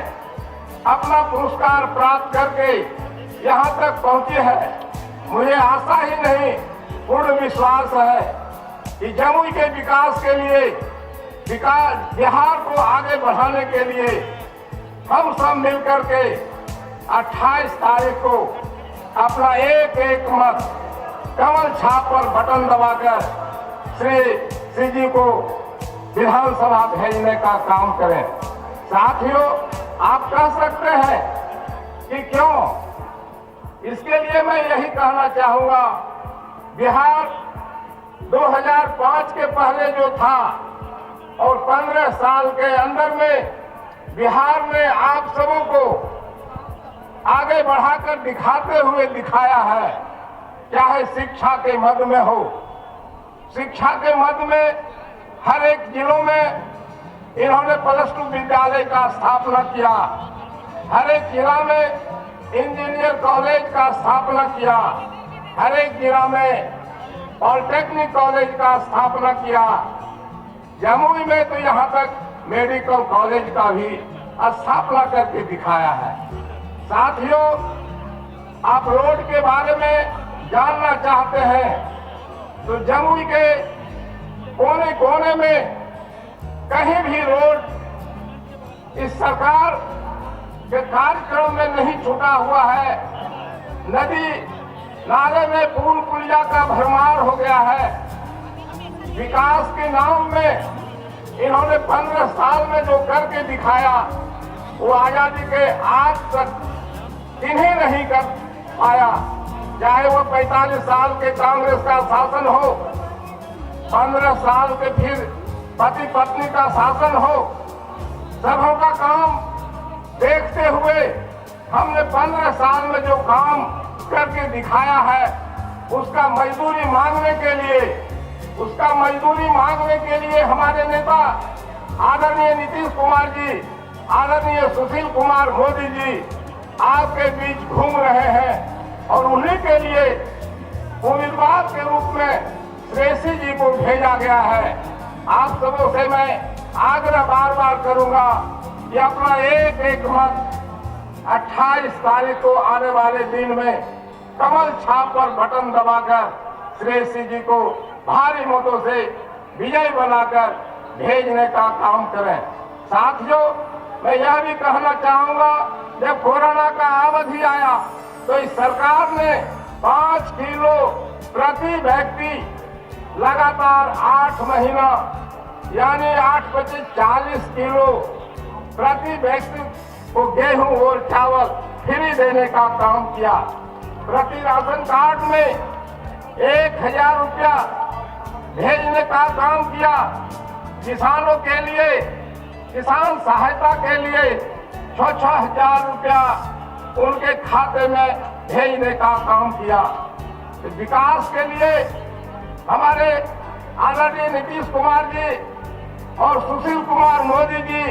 अपना पुरस्कार प्राप्त करके यहाँ तक पहुंचे हैं, मुझे आशा ही नहीं पूर्ण विश्वास है कि जमुई के विकास के लिए, बिहार को आगे बढ़ाने के लिए हम सब मिलकर के 28 तारीख को अपना एक एक मत कमल छाप पर बटन दबाकर श्री जी को विधानसभा भेजने का काम करें। साथियों, आप कह सकते हैं कि क्यों, इसके लिए मैं यही कहना चाहूंगा, बिहार 2005 के पहले जो था और 15 साल के अंदर में बिहार ने आप सबों को आगे बढ़ाकर दिखाते हुए दिखाया है। चाहे शिक्षा के मद में हो, शिक्षा के मद में हर एक जिलों में इन्होंने +2 विद्यालय का स्थापना किया, हर एक जिला में इंजीनियर कॉलेज का स्थापना किया, हर एक जिला में पॉलिटेक्निक कॉलेज का स्थापना किया। जमुई में तो यहाँ तक मेडिकल कॉलेज का भी स्थापना करके दिखाया है। साथियों, आप रोड के बारे में जानना चाहते हैं तो जमुई के कोने कोने में कहीं भी रोड इस सरकार के कार्यक्रम में नहीं छूटा हुआ है। नदी नाले में पुल पुलिया का भरमार हो गया है। विकास के नाम में इन्होंने 15 साल में जो करके दिखाया वो आजादी के आज तक इन्हें नहीं कर पाया। चाहे वो 45 साल के कांग्रेस का शासन हो, 15 साल के फिर पति पत्नी का शासन हो, सबों का काम देखते हुए हमने 15 साल में जो काम करके दिखाया है उसका मजदूरी मांगने के लिए हमारे नेता आदरणीय नीतीश कुमार जी, आदरणीय सुशील कुमार मोदी जी आपके बीच घूम रहे हैं और उन्हीं के लिए उम्मीदवार के रूप में श्रेयसी जी को भेजा गया है। आप सबों से मैं आग्रह बार बार करूंगा कि अपना एक मत 28 तारीख को आने वाले दिन में कमल छाप पर बटन दबाकर श्रेयसी जी को भारी मतों से विजय बनाकर भेजने का काम करें। साथियों, मैं यह भी कहना चाहूंगा, जब कोरोना का अवधि आया तो इस सरकार ने 5 किलो प्रति व्यक्ति लगातार 8 महीना यानी 8 बचे 40 किलो प्रति व्यक्ति को गेहूं और चावल फ्री देने का काम किया। प्रति राशन कार्ड में 1000 रुपया भेजने का काम किया। किसानों के लिए, किसान सहायता के लिए 6,000 रुपया उनके खाते में भेजने का काम किया। विकास के लिए हमारे आदरणीय नीतीश कुमार जी और सुशील कुमार मोदी जी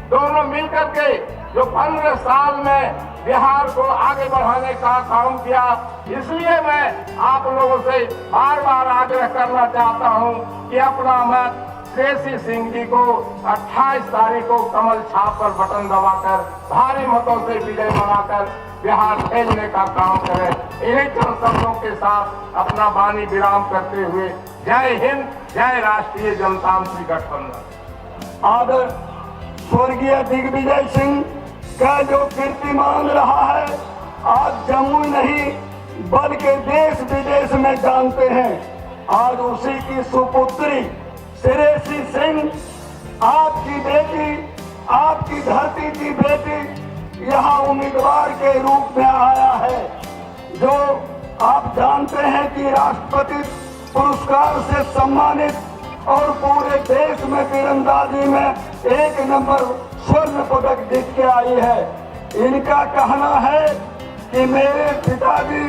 दोनों मिलकर के जो 15 साल में बिहार को आगे बढ़ाने का काम किया, इसलिए मैं आप लोगों से बार बार आग्रह करना चाहता हूं कि अपना मत श्रेयसी सिंह जी को 28 तारीख को कमल छाप पर बटन दबाकर भारी मतों से विजय बनाकर बिहार भेजने का काम करें। इन्हीं चंद शब्दों के साथ अपना वाणी विराम करते हुए जय हिंद, जय राष्ट्रीय जनतांत्रिक गठबंधन।
आदर स्वर्गीय दिग्विजय सिंह का जो कीर्तिमान रहा है, आज जमुई नहीं बल्कि देश विदेश में जानते हैं। आज उसी की सुपुत्री श्रेयसी सिंह, आपकी बेटी, आपकी धरती की बेटी यहाँ उम्मीदवार के रूप में आया है, जो आप जानते हैं कि राष्ट्रपति पुरस्कार से सम्मानित और पूरे देश में तीरंदाजी में 1 नंबर स्वर्ण पदक जीत के आई है। इनका कहना है कि मेरे पिताजी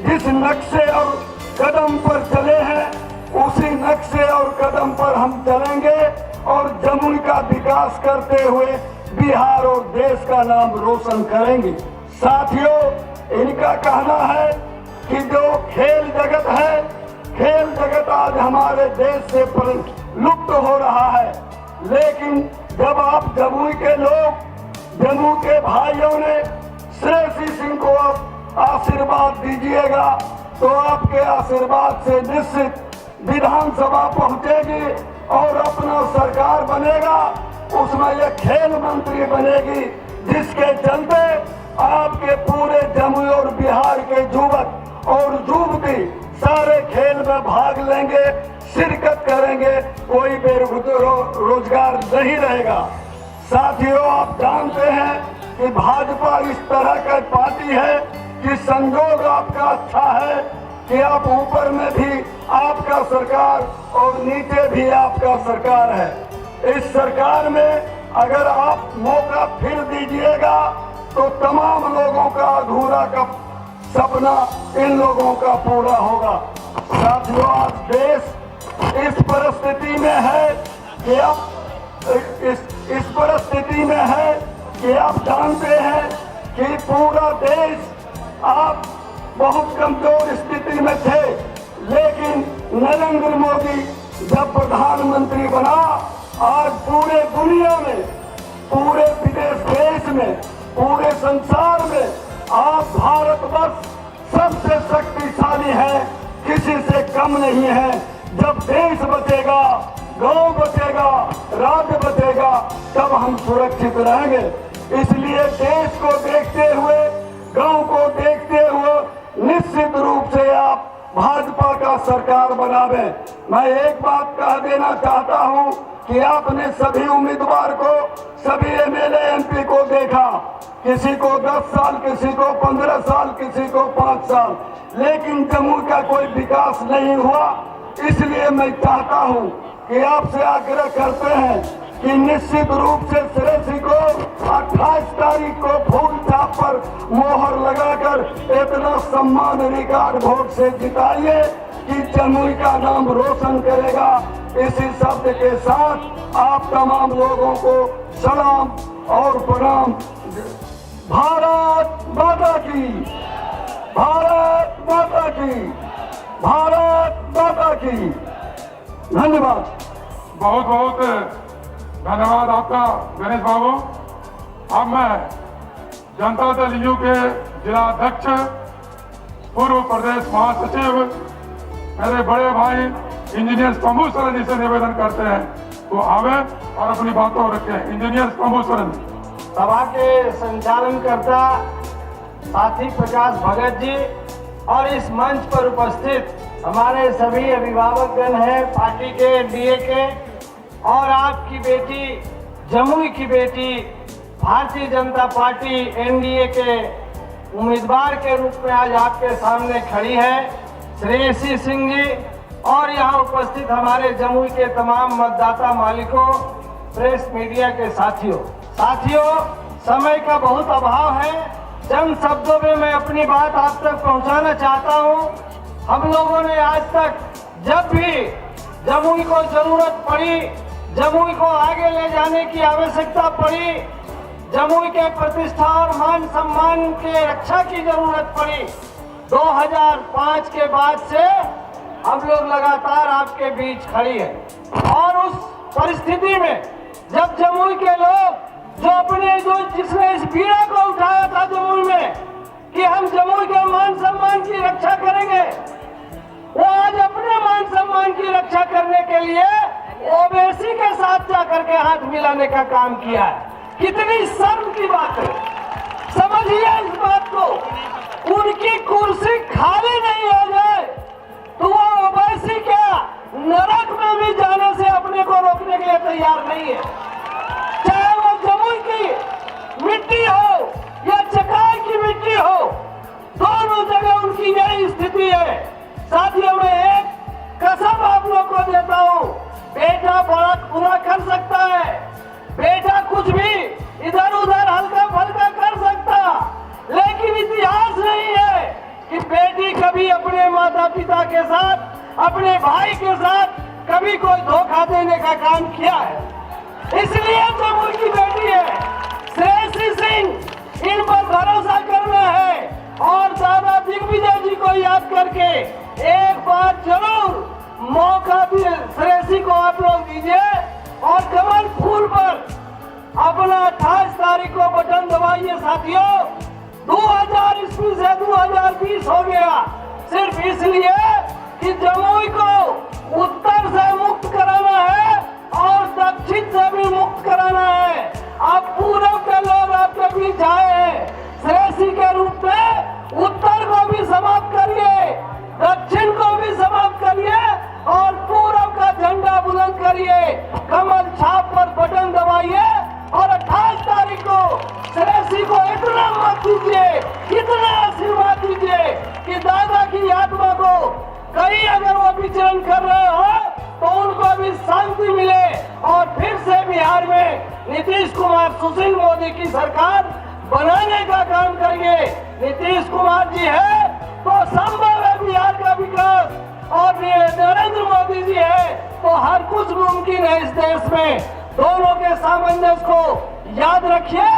जिस नक्शे और कदम पर चले हैं उसी नक्शे और कदम पर हम चलेंगे और जमुई का विकास करते हुए बिहार और देश का नाम रोशन करेंगे। साथियों, इनका कहना है कि जो खेल जगत है, खेल जगत आज हमारे देश से लुप्त हो रहा है, लेकिन जब आप जमुई के लोग, जमुई के भाइयों ने श्रेयसी सिंह को आशीर्वाद दीजिएगा तो आपके आशीर्वाद से निश्चित विधानसभा पहुंचेगी और अपना सरकार बनेगा, उसमें यह खेल मंत्री बनेगी, जिसके चलते आपके पूरे जमुई और बिहार के युवक और युवती सारे खेल में भाग लेंगे, शिरकत करेंगे, कोई बेरोजगार नहीं रहेगा। साथियों, आप जानते हैं कि भाजपा इस तरह का पार्टी है कि संजोग आपका अच्छा है कि आप ऊपर में भी आपका सरकार और नीचे भी आपका सरकार है। इस सरकार में अगर आप मौका फिर दीजिएगा तो तमाम लोगों का अधूरा का सपना इन लोगों का पूरा होगा। साथियों, आज देश इस परिस्थिति में है कि इस परिस्थिति में है कि आप जानते हैं कि पूरा देश आप बहुत कमजोर स्थिति में थे, लेकिन नरेंद्र मोदी जब प्रधानमंत्री बना आज पूरे दुनिया में, पूरे विदेश देश में, पूरे संसार में आप भारतवर्ष सबसे शक्तिशाली है, किसी से कम नहीं है। जब देश बचेगा, गांव बचेगा, राज्य बचेगा, तब हम सुरक्षित रहेंगे। इसलिए देश को देखते हुए, गांव को देखते हुए निश्चित रूप से आप भाजपा का सरकार बनावे। मैं एक बात कह देना चाहता हूं कि आपने सभी उम्मीदवार को, सभी एमएलए एमपी को देखा, किसी को 10 साल, किसी को 15 साल, किसी को 5 साल, लेकिन जम्मू का कोई विकास नहीं हुआ। इसलिए मैं चाहता हूं कि आपसे आग्रह करते हैं कि निश्चित रूप से श्रेयसी को 28 तारीख को फूल छाप पर मोहर लगाकर इतना सम्मान रिकॉर्ड वोट से जिताइए कि जमुई का नाम रोशन करेगा। इसी शब्द के साथ आप तमाम लोगों को सलाम और प्रणाम। भारत माता की, भारत माता की, भारत माता की। धन्यवाद।
बहुत बहुत धन्यवाद आपका गणेश बाबू। अब मैं जनता दल यू के जिला अध्यक्ष, पूर्व प्रदेश महासचिव, मेरे बड़े भाई इंजीनियर शंभू सरन जी से निवेदन करते हैं वो आवे और अपनी बातों रखें। इंजीनियर शंभू सरन।
सभा के संचालनकर्ता साथी प्रकाश भगत जी और इस मंच पर उपस्थित हमारे सभी अभिभावकगण हैं, पार्टी के, एनडीए के, और आपकी बेटी, जमुई की बेटी, भारतीय जनता पार्टी एनडीए के उम्मीदवार के रूप में आज आपके सामने खड़ी है, श्रेयसी सिंह जी, और यहाँ उपस्थित हमारे जमुई के तमाम मतदाता मालिकों, प्रेस मीडिया के साथियों। समय का बहुत अभाव है। चंद शब्दों में मैं अपनी बात आप तक पहुंचाना चाहता हूं। हम लोगों ने आज तक जब भी जमुई को जरूरत पड़ी, जमुई को आगे ले जाने की आवश्यकता पड़ी, जमुई के प्रतिष्ठा और मान सम्मान के रक्षा की जरूरत पड़ी, 2005 के बाद से हम लोग लगातार आपके बीच खड़ी है। और उस परिस्थिति में जब जमुई के लोग जिसने इस पीड़ा को उठाया था जमुई में कि हम जमुई के मान सम्मान की रक्षा करेंगे, वो आज अपने मान सम्मान की रक्षा करने के लिए ओवैसी के साथ जाकर के हाथ मिलाने का काम किया है। कितनी शर्म की बात है, समझिए इस बात को। उनकी कुर्सी खाली नहीं हो जाए तो वो ओवैसी क्या नरक में भी जाने से अपने को रोकने के लिए तैयार नहीं है। चाहे वो जमुई की मिट्टी हो या चकाई की मिट्टी हो, दोनों जगह उनकी यही स्थिति है। साथियों, मैं एक कसम आप लोग को देता हूँ, बेटा बड़ा बुरा कर सकता है, बेटा कुछ भी इधर उधर हल्का फल्का कर सकता, लेकिन इतिहास नहीं है कि बेटी कभी अपने माता पिता के साथ, अपने भाई के साथ कभी कोई धोखा देने का काम किया है। इसलिए जमुई की बेटी है श्रेयसी सिंह, इन पर भरोसा करना है और दादा दिग्विजय जी को याद करके एक बार जरूर मौका भी श्रेयसी को आप लोग दीजिए और कमल फूल पर अपना 28 तारीख को बटन दबाइए। साथियों, 2000 ईस्वी से 2020 हो गया, सिर्फ इसलिए कि जमुई को उत्तर से मुक्त कराना है और दक्षिण से भी मुक्त कराना है। आप पूर्व के लोग आपके बीच आए हैं, श्रेयसी के रूप में उत्तर को भी समाप्त करिए, दक्षिण को भी समाप्त करिए और पूर्व का झंडा बुलंद करिए, कमल छाप पर बटन दबाइए और 28 तारीख को श्रेयसी को इतना मत दीजिए, इतना आशीर्वाद दीजिए कि दादा की आत्मा को कहीं अगर वो विचरण कर रहे हो तो उनको भी शांति मिले और फिर से बिहार में नीतीश कुमार सुशील मोदी की सरकार बनाने का काम करिए। नीतीश कुमार जी है तो संभव है बिहार का विकास और नरेंद्र मोदी जी है तो हर कुछ मुमकिन है इस देश में। दोनों के सामंजस्य को याद रखिए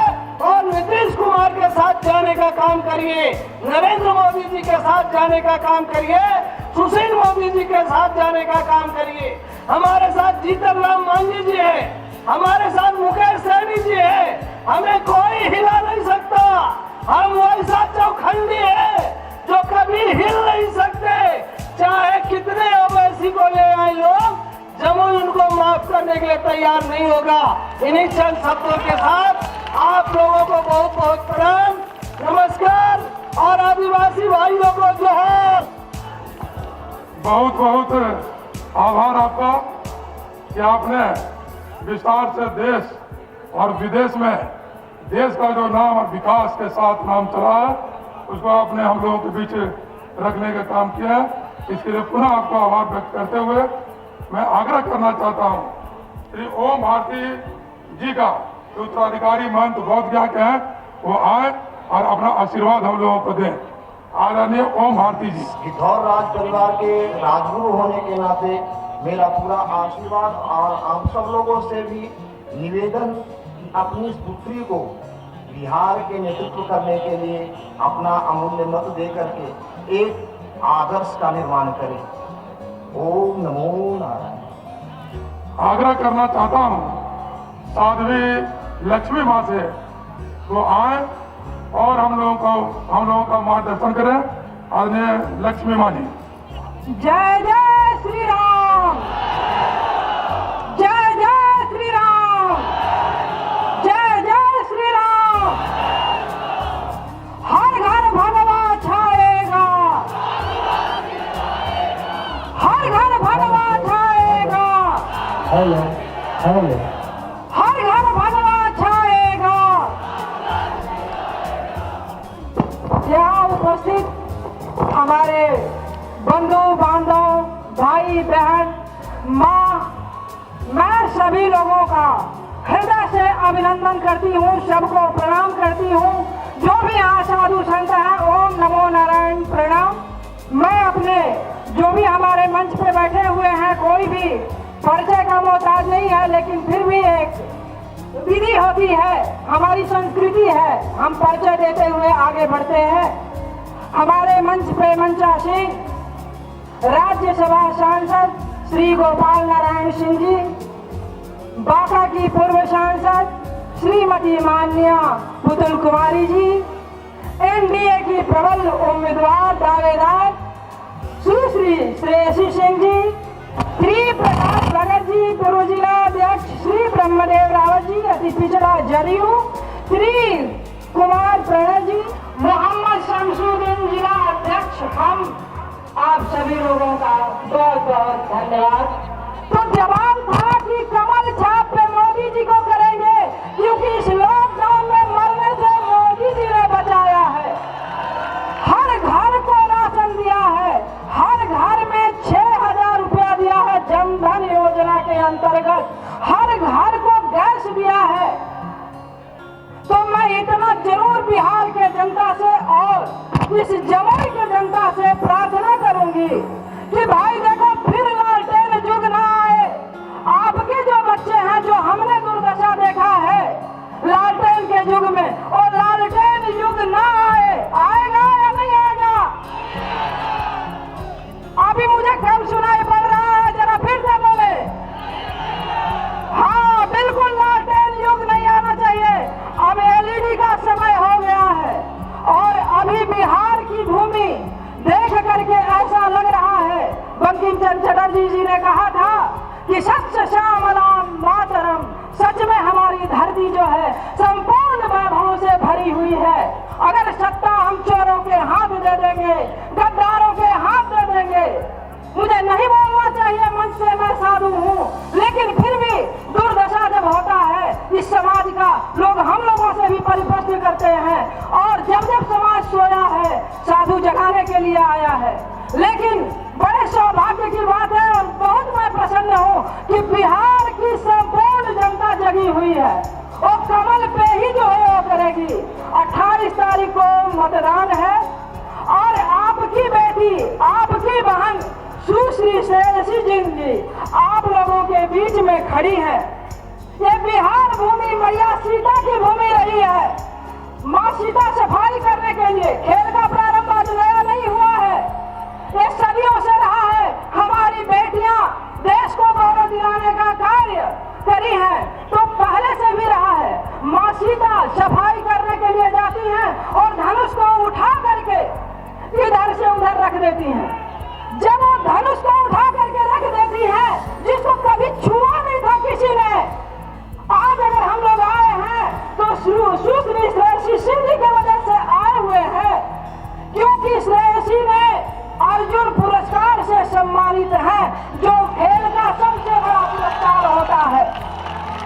और नीतीश कुमार के साथ जाने का काम करिए, नरेंद्र मोदी जी के साथ जाने का काम करिए। सुशील मोदी जी के साथ जाने का काम करिए। हमारे साथ जीतन राम मांझी जी है, हमारे साथ मुकेश सहनी जी है, हमें कोई हिला नहीं सकता। हम वैसा चौखंडी है जो कभी हिल नहीं सकते, चाहे कितने ओवैसी को ले आए लोग, जमुई उनको माफ करने के लिए तैयार नहीं होगा। इन्हीं चंद शब्दों के साथ आप लोगों को बहुत बहुत प्रणाम, नमस्कार और आदिवासी भाइयों को जोहार।
बहुत बहुत आभार आपका कि आपने विस्तार से देश और विदेश में देश का जो नाम और विकास के साथ नाम चला है उसको आपने हम लोगों के बीच रखने का काम किया है। इसके लिए पुनः आपका आभार व्यक्त करते हुए मैं आग्रह करना चाहता हूँ श्री ओम भारती जी का जो उत्तराधिकारी महंत बौद्ध ज्ञा के हैं वो आए और अपना आशीर्वाद हम लोगों को दें। आदरणीय ओम भारती जी।
गिद्धौर राज परिवार के राजगुरु होने के नाते मेरा पूरा आशीर्वाद और आप सब लोगों से भी निवेदन कि अपनी इस पुत्री को बिहार के नेतृत्व करने के लिए अपना अमूल्य मत दे करके एक आदर्श का निर्माण करें। ओम नमो नारायण।
आग्रह करना चाहता हूँ साध्वी लक्ष्मी माँ से वो आए और हम लोगों का मार्गदर्शन करें। आदरणीय लक्ष्मी माँ जी।
जय जय श्री राम, जय जय श्री राम, जय जय श्री राम। हर घर भगवा छाएगा, हर घर भगवा छाएगा,
हेलो हेलो।
हर घर भगवा छाएगा। यहाँ उपस्थित हमारे बंधु बांधव, भाई बहन, माँ, मैं सभी लोगों का हृदय से अभिनंदन करती हूँ, सबको प्रणाम करती हूँ। जो भी यहाँ साधु संत है, ओम नमो नारायण प्रणाम। मैं अपने जो भी हमारे मंच पे बैठे हुए हैं, कोई भी परिचय का मोहताज नहीं है, लेकिन फिर भी एक विधि होती है, हमारी संस्कृति है, हम परिचय देते हुए आगे बढ़ते हैं। हमारे मंच पे मंचासीन राज्यसभा सांसद श्री गोपाल नारायण सिंह जी, बांका की पूर्व सांसद श्रीमती मान्या पुतुल कुमारी जी, एनडीए की प्रबल उम्मीदवार दावेदार सुश्री श्रेयसी सिंह जी, श्री प्रकाश भगत जी, पूर्व जिला अध्यक्ष श्री ब्रह्मदेव रावत जी, अति पिछड़ा जदयू, श्री कुमार प्रणय जी, मोहम्मद शमसुद्दीन जिला अध्यक्ष, हम आप सभी लोगों का बहुत बहुत धन्यवाद। तो जवाब था कि कमल छाप पे मोदी जी को करेंगे, क्योंकि इस लॉकडाउन में मरने से मोदी जी ने बचाया है। हर घर को राशन दिया है, हर घर में 6,000 रुपया दिया है जन धन योजना के अंतर्गत, हर घर को गैस दिया है। तो मैं इतना जरूर बिहार के जनता से और इस जमुई के जनता से प्रार्थना करूंगी कि भाई देखो, फिर लालटेन युग ना आए। आपके जो बच्चे हैं, जो हमने दुर्दशा देखा है लालटेन के युग में, और लालटेन युग ना आए। आएगा या नहीं आएगा? अभी मुझे कम सुनाई पड़ रहा है, जरा फिर से बोले। हाँ, बिल्कुल लालटेन युग नहीं आना चाहिए। अब एलईडी का समय हो गया है, और अभी बिहार की भूमि देख करके ऐसा लग रहा है, बंकिम चंद्र चटर्जी जी ने कहा था कि सत्य श्यामलाम मातरम, सच में हमारी धरती जो है संपूर्ण वैभव से भरी हुई है। अगर सत्ता हम चोरों के हाथ दे देंगे, गद्दारों के हाथ दे देंगे, मुझे नहीं बोलना चाहिए मंच से, मैं साधु हूँ, लेकिन फिर भी दुर्दशा जब होता है इस समाज का, लोग हम लोगों से भी परिप्रश्न करते हैं, और जब जब समाज सोया है साधु जगाने के लिए आया है। लेकिन बड़े सौभाग्य की बात है, और बहुत मैं प्रसन्न हूँ कि बिहार की संपूर्ण जनता जगी हुई है, और कमल पे ही जो है वो करेगी। 28 तारीख को मतदान है, और आपकी बेटी, आपकी बहन सुश्री श्रेयसी जी आप लोगों के बीच में खड़ी है। ये बिहार भूमि मैया सीता की भूमि रही है। माँ सीता सफाई करने के लिए, खेल का प्रारंभ आज नया नहीं हुआ है, ये सदियों से रहा देती हैं, जब वो धनुष को उठा करके रख देती है जिसको कभी छुआ नहीं था किसी ने। आज अगर हम लोग आए हैं तो सुश्री श्रेयसी सिंह जी की वजह से आए हुए हैं, क्योंकि श्रेयसी ने अर्जुन पुरस्कार से सम्मानित है, जो खेल का सबसे बड़ा पुरस्कार होता है।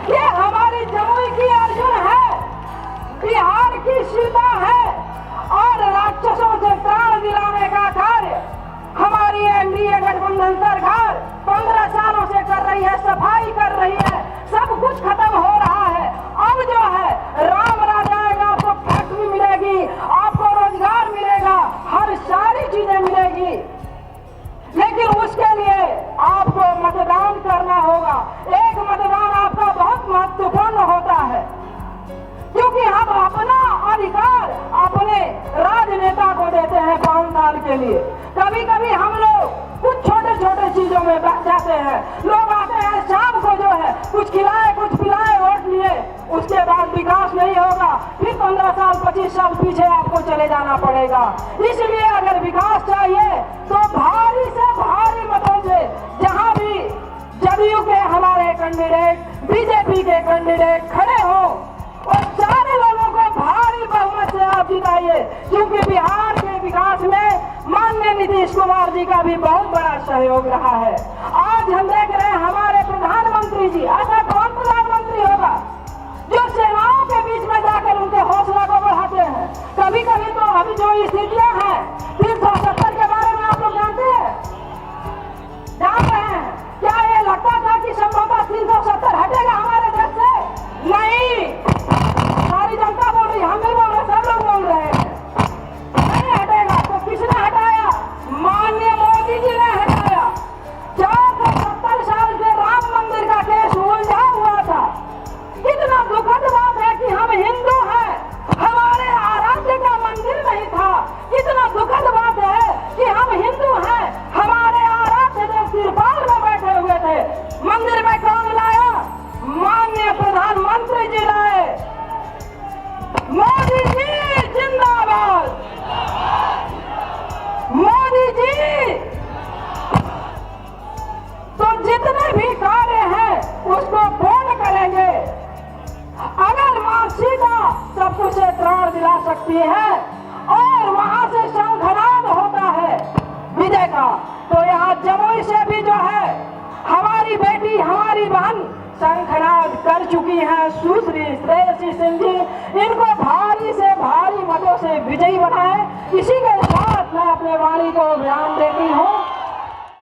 ये हमारी जमुई की अर्जुन है, बिहार की सीता है, और राक्षसों से त्राण दिलाने का कार्य हमारी एनडीए गठबंधन सरकार 15 सालों से कर रही है, सफाई कर रही है, सब कुछ खत्म हो रहा है। अब जो है राम राज आएगा, आपको फैक्ट्री मिलेगी, आपको रोजगार मिलेगा, हर सारी चीजें मिलेगी, लेकिन उसके लिए आपको मतदान करना होगा। एक मतदान आपका बहुत महत्वपूर्ण होता है, क्योंकि हम अपना अधिकार अपने राजनेता को देते हैं 5 साल के लिए। कभी कभी हम लोग कुछ छोटे छोटे चीजों में बैठ जाते हैं, लोग आते हैं शाम को जो है कुछ खिलाए कुछ पिलाए वोट लिए, उसके बाद विकास नहीं होगा, फिर 15 साल 25 साल पीछे आपको चले जाना पड़ेगा। इसलिए अगर विकास चाहिए तो भारी से भारी मतों से, जहां भी जदयू के हमारे कैंडिडेट, बीजेपी के कैंडिडेट खड़े हो, और सारे लोगों को भारी बहुमत से आप जिताइए, क्योंकि बिहार के विकास में माननीय नीतीश कुमार जी का भी बहुत बड़ा सहयोग रहा है। आज हम देख रहे हैं हमारे प्रधानमंत्री जी, ऐसा कौन प्रधानमंत्री होगा जो सेनाओं के बीच में जाकर उनके हौसला को बढ़ाते हैं। कभी कभी तो अभी जो स्थितियां हैं 370 के बारे में आप लोग जानते हैं, जान रहे हैं क्या? ये लगता था कि संभवतः 370 हटेगा हमारे देश से? नहीं, सारी जनता बोल रही, हम नहीं बोल रहे, सब लोग बोल रहे हैं नहीं हटेगा। तो किसने हटाया? माननीय मोदी जी ने हटाया। 470 साल के राम मंदिर का केस उलझा हुआ था। कितना दुखद बात है कि हम हिंदू हैं, हमारे आराध्य का मंदिर नहीं था। कितना दुखद बात है कि हम हिंदू हैं, हमारे आराध्य देव तिरपाल में बैठे हुए थे। मंदिर में कौन लाया? माननीय प्रधानमंत्री जी लाए। मोदी जी जिंदाबाद, मोदी जी। तो जितने भी कार्य हैं उसको पूर्ण करेंगे। अगर मां सीता सब कुछ से त्राण दिला सकती है और वहां से शंखनाद होता है विजय का, तो यहाँ जमुई से भी जो है हमारी बेटी, हमारी बहन शंखनाद कर चुकी हैं सुश्री श्रेयसी सिंह जी। इनको भारी से भारी मतों से विजयी बनाए। इसी के साथ मैं अपने वाणी को विराम देती हूँ।